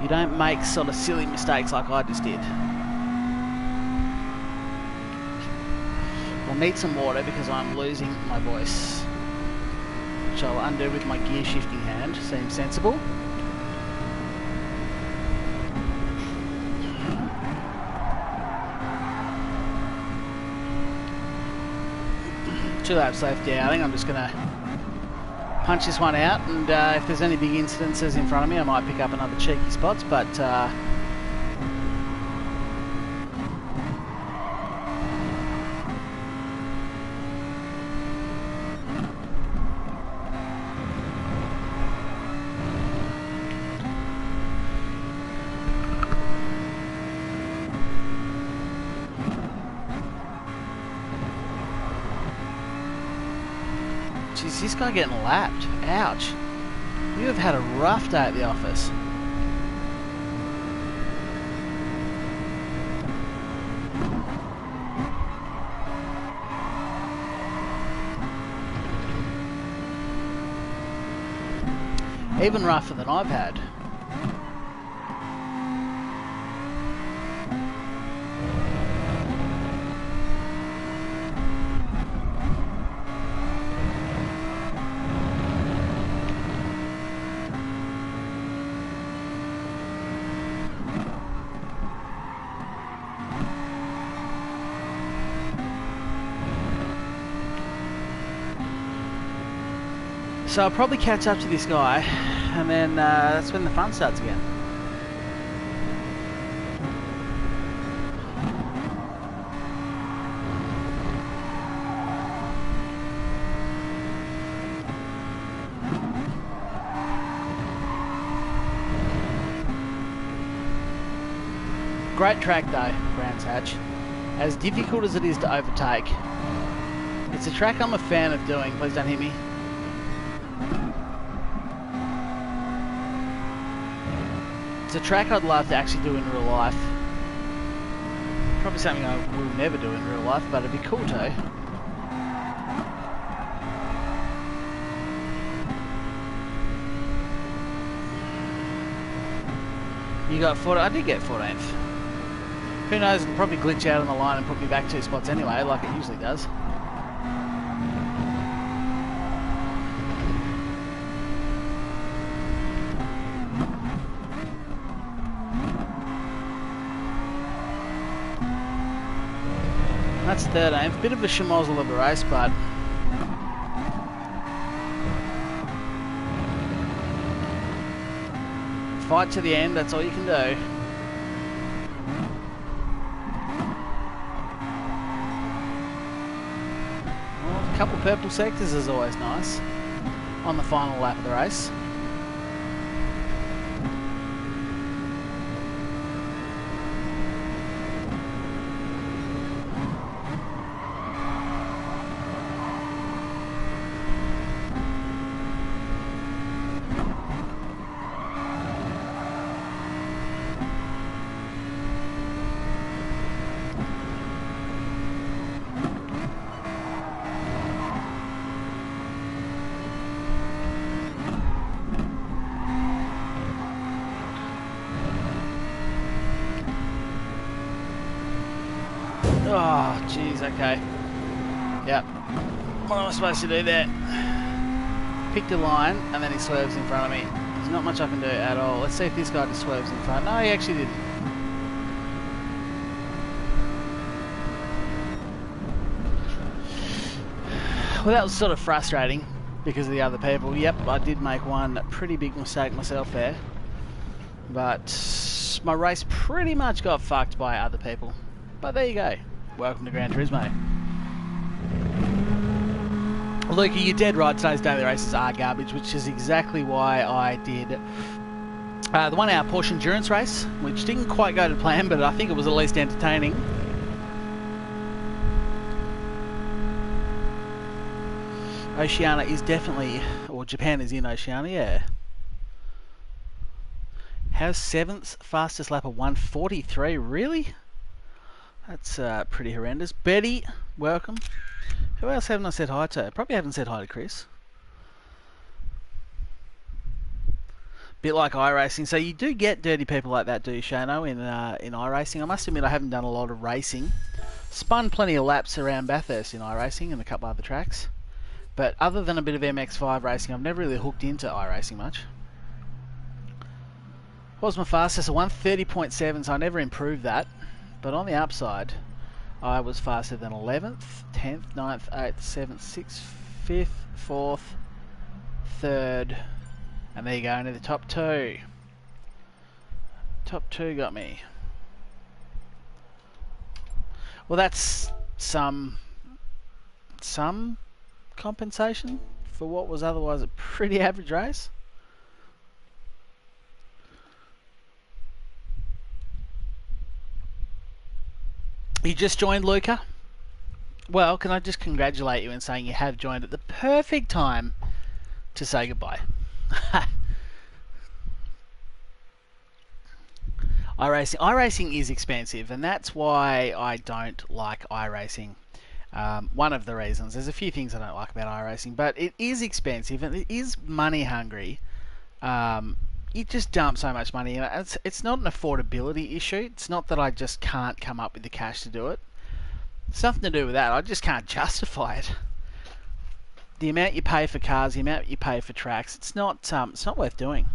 S1: you don't make sort of silly mistakes like I just did. I'll need some water because I'm losing my voice, which I'll undo with my gear shifting hand. Seems sensible. 2 laps left. Yeah, I think I'm just going to punch this one out, and if there's any big incidences in front of me I might pick up another cheeky spots, but geez, this guy getting lapped. Ouch. You have had a rough day at the office. Even rougher than I've had. So I'll probably catch up to this guy, and then that's when the fun starts again. Great track though, Brands Hatch. As difficult as it is to overtake, it's a track I'm a fan of doing. Please don't hit me. It's It's a track I'd love to actually do in real life. Probably something I will never do in real life, but it'd be cool too. You got 14th. I did get 14th. Who knows, it'll probably glitch out on the line and put me back 2 spots anyway, like it usually does. That's 13th. Bit of a schmozzle of a race, but fight to the end, that's all you can do. Well, a couple purple sectors is always nice on the final lap of the race. Oh, jeez, okay. Yep. What am I supposed to do there? Picked a line, and then he swerves in front of me. There's not much I can do at all. Let's see if this guy just swerves in front. No, he actually didn't. Well, that was sort of frustrating because of the other people. Yep, I did make one pretty big mistake myself there. But my race pretty much got fucked by other people. But there you go. Welcome to Gran Turismo. Luke, you're dead right. Today's daily races are garbage, which is exactly why I did the 1 hour Porsche endurance race, which didn't quite go to plan, but I think it was at least entertaining. Oceania is definitely, or Japan is in Oceania, yeah. How's 7th fastest lap of 1:43? Really? That's pretty horrendous. Betty, welcome. Who else haven't I said hi to? Probably haven't said hi to Chris. Bit like iRacing. So you do get dirty people like that, do you, Shano, in iRacing? I must admit I haven't done a lot of racing. Spun plenty of laps around Bathurst in iRacing and a couple other tracks. But other than a bit of MX-5 racing, I've never really hooked into iRacing much. What was my fastest? A 1:30.7, so I never improved that. But on the upside, I was faster than 11th, 10th, 9th, 8th, 7th, 6th, 5th, 4th, 3rd, and there you go, into the top 2. Top 2 got me. Well, that's some compensation for what was otherwise a pretty average race. You just joined, Luca? Well, can I just congratulate you in saying you have joined at the perfect time to say goodbye. iRacing is expensive, and that's why I don't like iRacing. One of the reasons. There's a few things I don't like about iRacing, but it is expensive and it is money hungry. You just dump so much money in it. It's not an affordability issue. It's not that I just can't come up with the cash to do it. It's nothing to do with that. I just can't justify it. The amount you pay for cars, the amount you pay for tracks, it's not worth doing.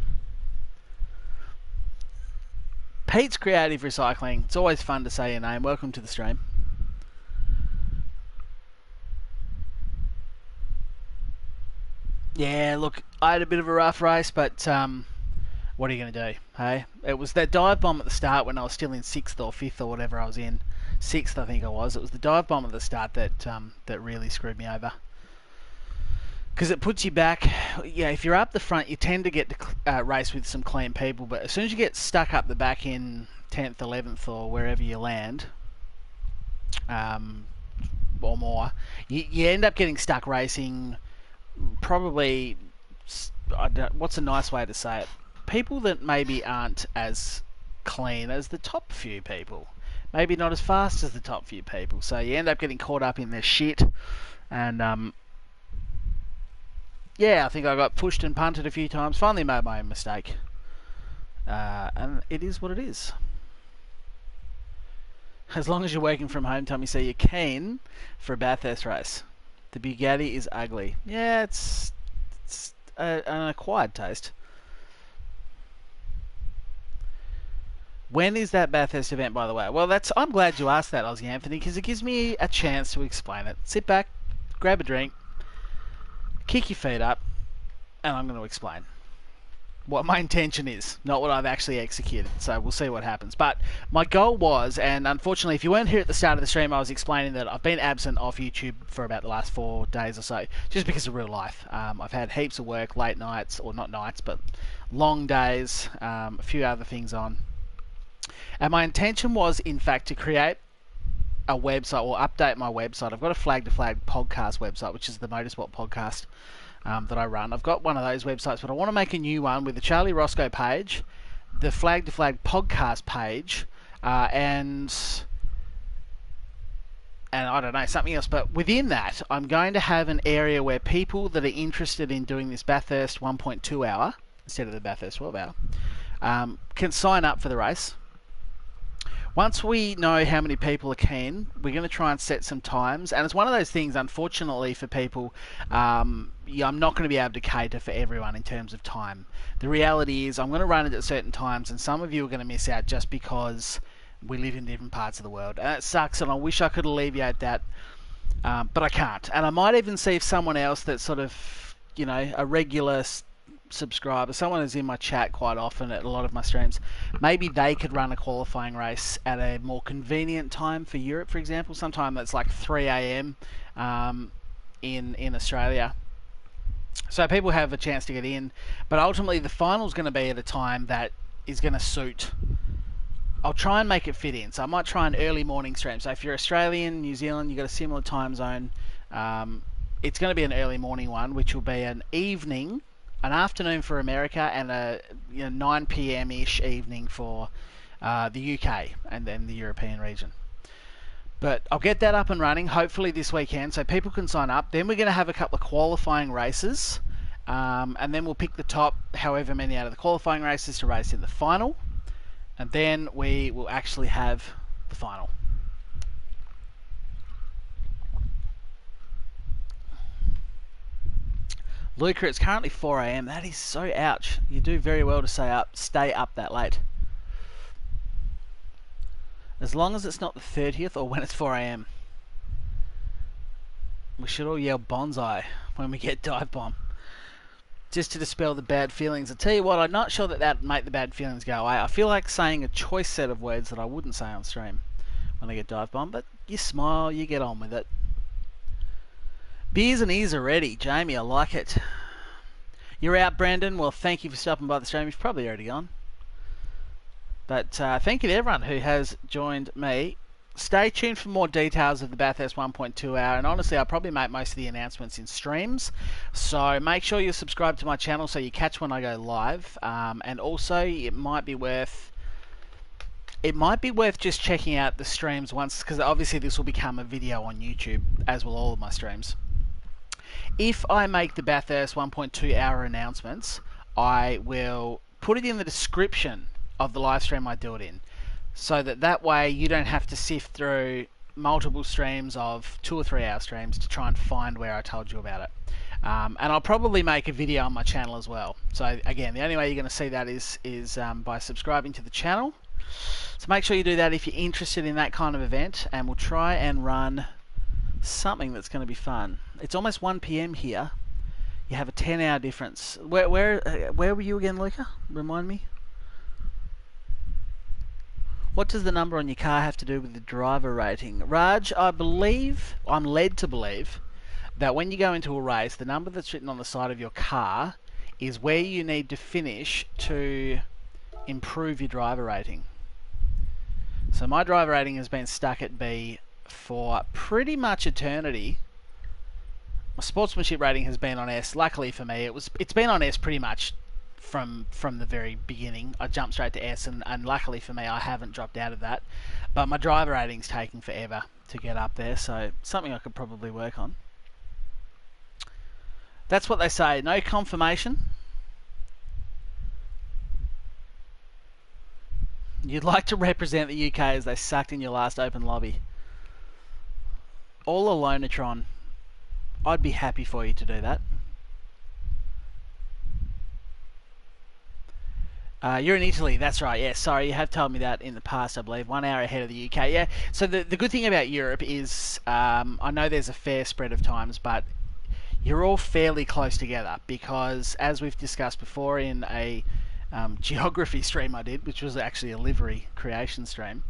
S1: Pete's Creative Recycling. It's always fun to say your name. Welcome to the stream. Yeah, look, I had a bit of a rough race, but what are you going to do, hey? It was that dive bomb at the start when I was still in 6th or 5th or whatever I was in. 6th, I think I was. It was the dive bomb at the start that really screwed me over. Because it puts you back. Yeah, if you're up the front, you tend to get to race with some clean people, but as soon as you get stuck up the back in 10th, 11th, or wherever you land, or more, you end up getting stuck racing. Probably, what's a nice way to say it? people that maybe aren't as clean as the top few people. Maybe not as fast as the top few people. So you end up getting caught up in their shit. And yeah, I think I got pushed and punted a few times. Finally made my own mistake. And it is what it is. As long as you're working from home, Tommy, so you're keen for a Bathurst race. The Bugatti is ugly. Yeah, it's an acquired taste. When is that Bathurst event, by the way? Well, I'm glad you asked that, Aussie Anthony, because it gives me a chance to explain it. Sit back, grab a drink, kick your feet up, and I'm going to explain what my intention is, not what I've actually executed. So we'll see what happens. But my goal was, and unfortunately, if you weren't here at the start of the stream, I was explaining that I've been absent off YouTube for about the last 4 days or so, just because of real life. I've had heaps of work, late nights, or not nights, but long days, a few other things on. And my intention was, in fact, to create a website or update my website. I've got a Flag to Flag podcast website, which is the motorsport podcast that I run. I've got one of those websites, but I want to make a new one with the Charlie Roscoe page, the Flag to Flag podcast page, and I don't know, something else. But within that, I'm going to have an area where people that are interested in doing this Bathurst 1.2 hour instead of the Bathurst 12 hour can sign up for the race. Once we know how many people are keen, we're going to try and set some times. And it's one of those things, unfortunately, for people, I'm not going to be able to cater for everyone in terms of time. The reality is I'm going to run it at certain times, and some of you are going to miss out just because we live in different parts of the world. And it sucks, and I wish I could alleviate that, but I can't. And I might even see if someone else that's sort of, a regular subscriber, someone who's in my chat quite often at a lot of my streams, maybe they could run a qualifying race at a more convenient time for Europe, for example, sometime that's like 3 a.m. In Australia, so people have a chance to get in. But ultimately the final's going to be at a time that is going to suit. I'll try and make it fit in, so I might try an early morning stream. So if you're Australian, New Zealand, you've got a similar time zone, it's going to be an early morning one, which will be an afternoon for America, and a 9 p.m-ish evening for the UK and then the European region. But I'll get that up and running hopefully this weekend, so people can sign up. Then we're going to have a couple of qualifying races, and then we'll pick the top however many out of the qualifying races to race in the final, and then we will actually have the final. Luca, it's currently 4 a.m. That is so ouch. You do very well to stay up that late. As long as it's not the 30th or when it's 4 a.m. We should all yell bonsai when we get dive bomb, just to dispel the bad feelings. I tell you what, I'm not sure that make the bad feelings go away. I feel like saying a choice set of words that I wouldn't say on stream when I get dive bomb, but you smile, you get on with it. Beers and ears are ready. Jamie, I like it. You're out, Brandon. Well, thank you for stopping by the stream. You've probably already gone. But thank you to everyone who has joined me. Stay tuned for more details of the Bathurst 1.2 hour. And honestly, I'll probably make most of the announcements in streams. So make sure you subscribe to my channel so you catch when I go live. And also, it might be worth just checking out the streams once, because obviously this will become a video on YouTube, as will all of my streams. If I make the Bathurst 1.2 hour announcements, I will put it in the description of the live stream I do it in, so that way you don't have to sift through multiple streams of 2 or 3 hour streams to try and find where I told you about it. And I'll probably make a video on my channel as well. So again, the only way you're going to see that is by subscribing to the channel. So make sure you do that if you're interested in that kind of event, and we'll try and run something that's going to be fun. It's almost 1 p.m. here. You have a 10-hour difference. Where were you again, Luca? Remind me. What does the number on your car have to do with the driver rating? Raj, I'm led to believe that when you go into a race, the number that's written on the side of your car is where you need to finish to improve your driver rating. So my driver rating has been stuck at B for pretty much eternity. My sportsmanship rating has been on S. Luckily for me, it's been on S pretty much from the very beginning. I jumped straight to S, and luckily for me, I haven't dropped out of that. But my driver rating's taking forever to get up there, so something I could probably work on. That's what they say. No confirmation. You'd like to represent the UK as they sucked in your last open lobby. All Alonatron. I'd be happy for you to do that. You're in Italy, that's right. Yeah, sorry, you have told me that in the past, I believe. 1 hour ahead of the UK. Yeah, so the good thing about Europe is I know there's a fair spread of times, but you're all fairly close together because, as we've discussed before in a geography stream I did, which was actually a livery creation stream,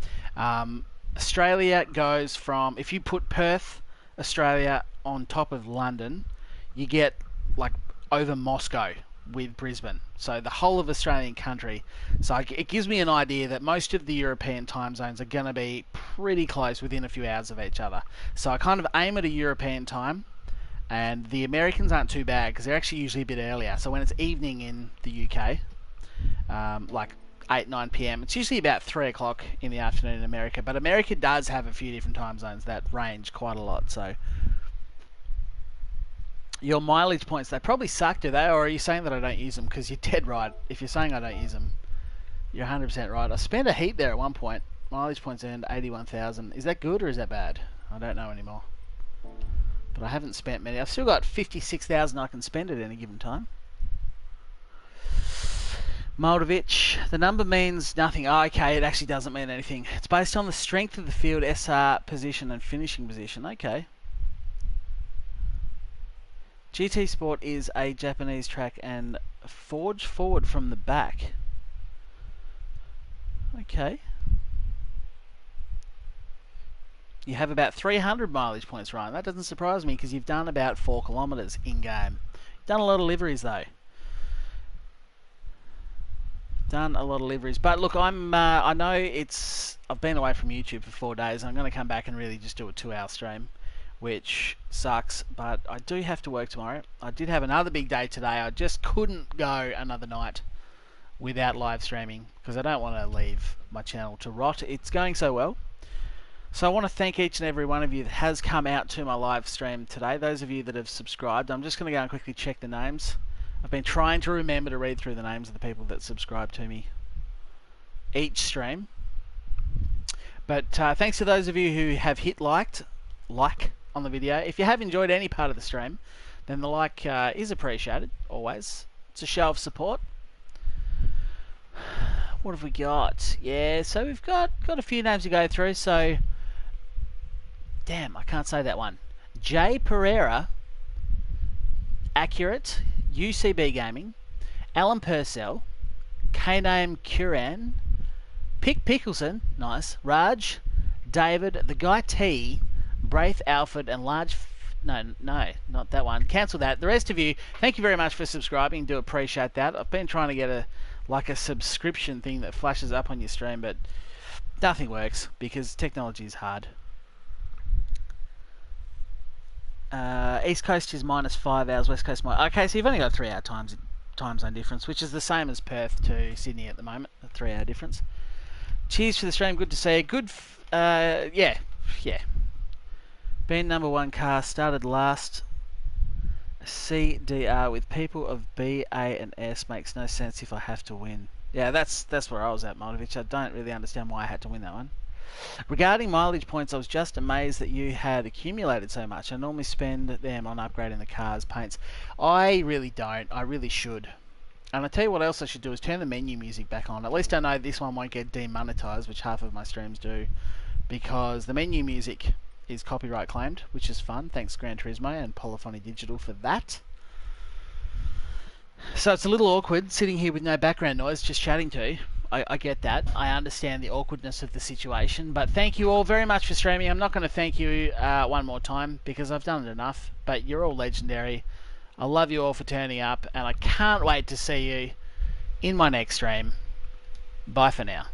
S1: Australia goes from, if you put Perth, Australia on top of London, you get like over Moscow with Brisbane. So the whole of Australian country. So it gives me an idea that most of the European time zones are going to be pretty close, within a few hours of each other. So I kind of aim at a European time, and the Americans aren't too bad because they're actually usually a bit earlier. So when it's evening in the UK, like 8, 9 p.m. It's usually about 3 o'clock in the afternoon in America, but America does have a few different time zones that range quite a lot. So your mileage points, they probably suck, do they? Or are you saying that I don't use them? Because you're dead right. If you're saying I don't use them, you're 100% right. I spent a heap there at one point. Mileage points earned 81,000. Is that good or is that bad? I don't know anymore. But I haven't spent many. I've still got 56,000 I can spend at any given time. Moldovich, the number means nothing. Oh, okay, it actually doesn't mean anything. It's based on the strength of the field, SR position and finishing position. Okay. GT Sport is a Japanese track and forge forward from the back. Okay. You have about 300 mileage points, Ryan. That doesn't surprise me because you've done about 4 kilometres in-game. You've done a lot of liveries, though. Done a lot of liveries. But look, I know I've been away from YouTube for 4 days. I'm going to come back and really just do a 2-hour stream, which sucks, but I do have to work tomorrow. I did have another big day today. I just couldn't go another night without live streaming because I don't want to leave my channel to rot. It's going so well. So I want to thank each and every one of you that has come out to my live stream today. Those of you that have subscribed, I'm just going to go and quickly check the names. I've been trying to remember to read through the names of the people that subscribe to me each stream. But thanks to those of you who have hit like on the video. If you have enjoyed any part of the stream, then the like is appreciated, always. It's a show of support. What have we got? Yeah, so we've got a few names to go through, so damn, I can't say that one. Jay Pereira, Accurate, UCB Gaming, Alan Purcell, K-Name Curran, Pick Pickleson, nice, Raj, David, the guy T, Braith Alfred, and Large... No, not that one. Cancel that. The rest of you, thank you very much for subscribing. Do appreciate that. I've been trying to get a subscription thing that flashes up on your stream, but nothing works because technology is hard. East Coast is -5 hours, West Coast okay, so you've only got a 3-hour time zone difference, which is the same as Perth to Sydney at the moment, a 3-hour difference. Cheers for the stream, good to see you. Good, yeah. Been #1 car, started last. CDR with people of B, A and S makes no sense if I have to win. Yeah, that's where I was at, Moldovich. I don't really understand why I had to win that one. Regarding mileage points, I was just amazed that you had accumulated so much. I normally spend them on upgrading the car's paints. I really don't. I really should. And I tell you what else I should do is turn the menu music back on. At least I know this one won't get demonetized, which half of my streams do, because the menu music is copyright claimed, which is fun. Thanks Gran Turismo and Polyphony Digital for that. So it's a little awkward sitting here with no background noise, just chatting to you. I get that. I understand the awkwardness of the situation, but thank you all very much for streaming. I'm not going to thank you one more time because I've done it enough, but you're all legendary. I love you all for turning up, and I can't wait to see you in my next stream. Bye for now.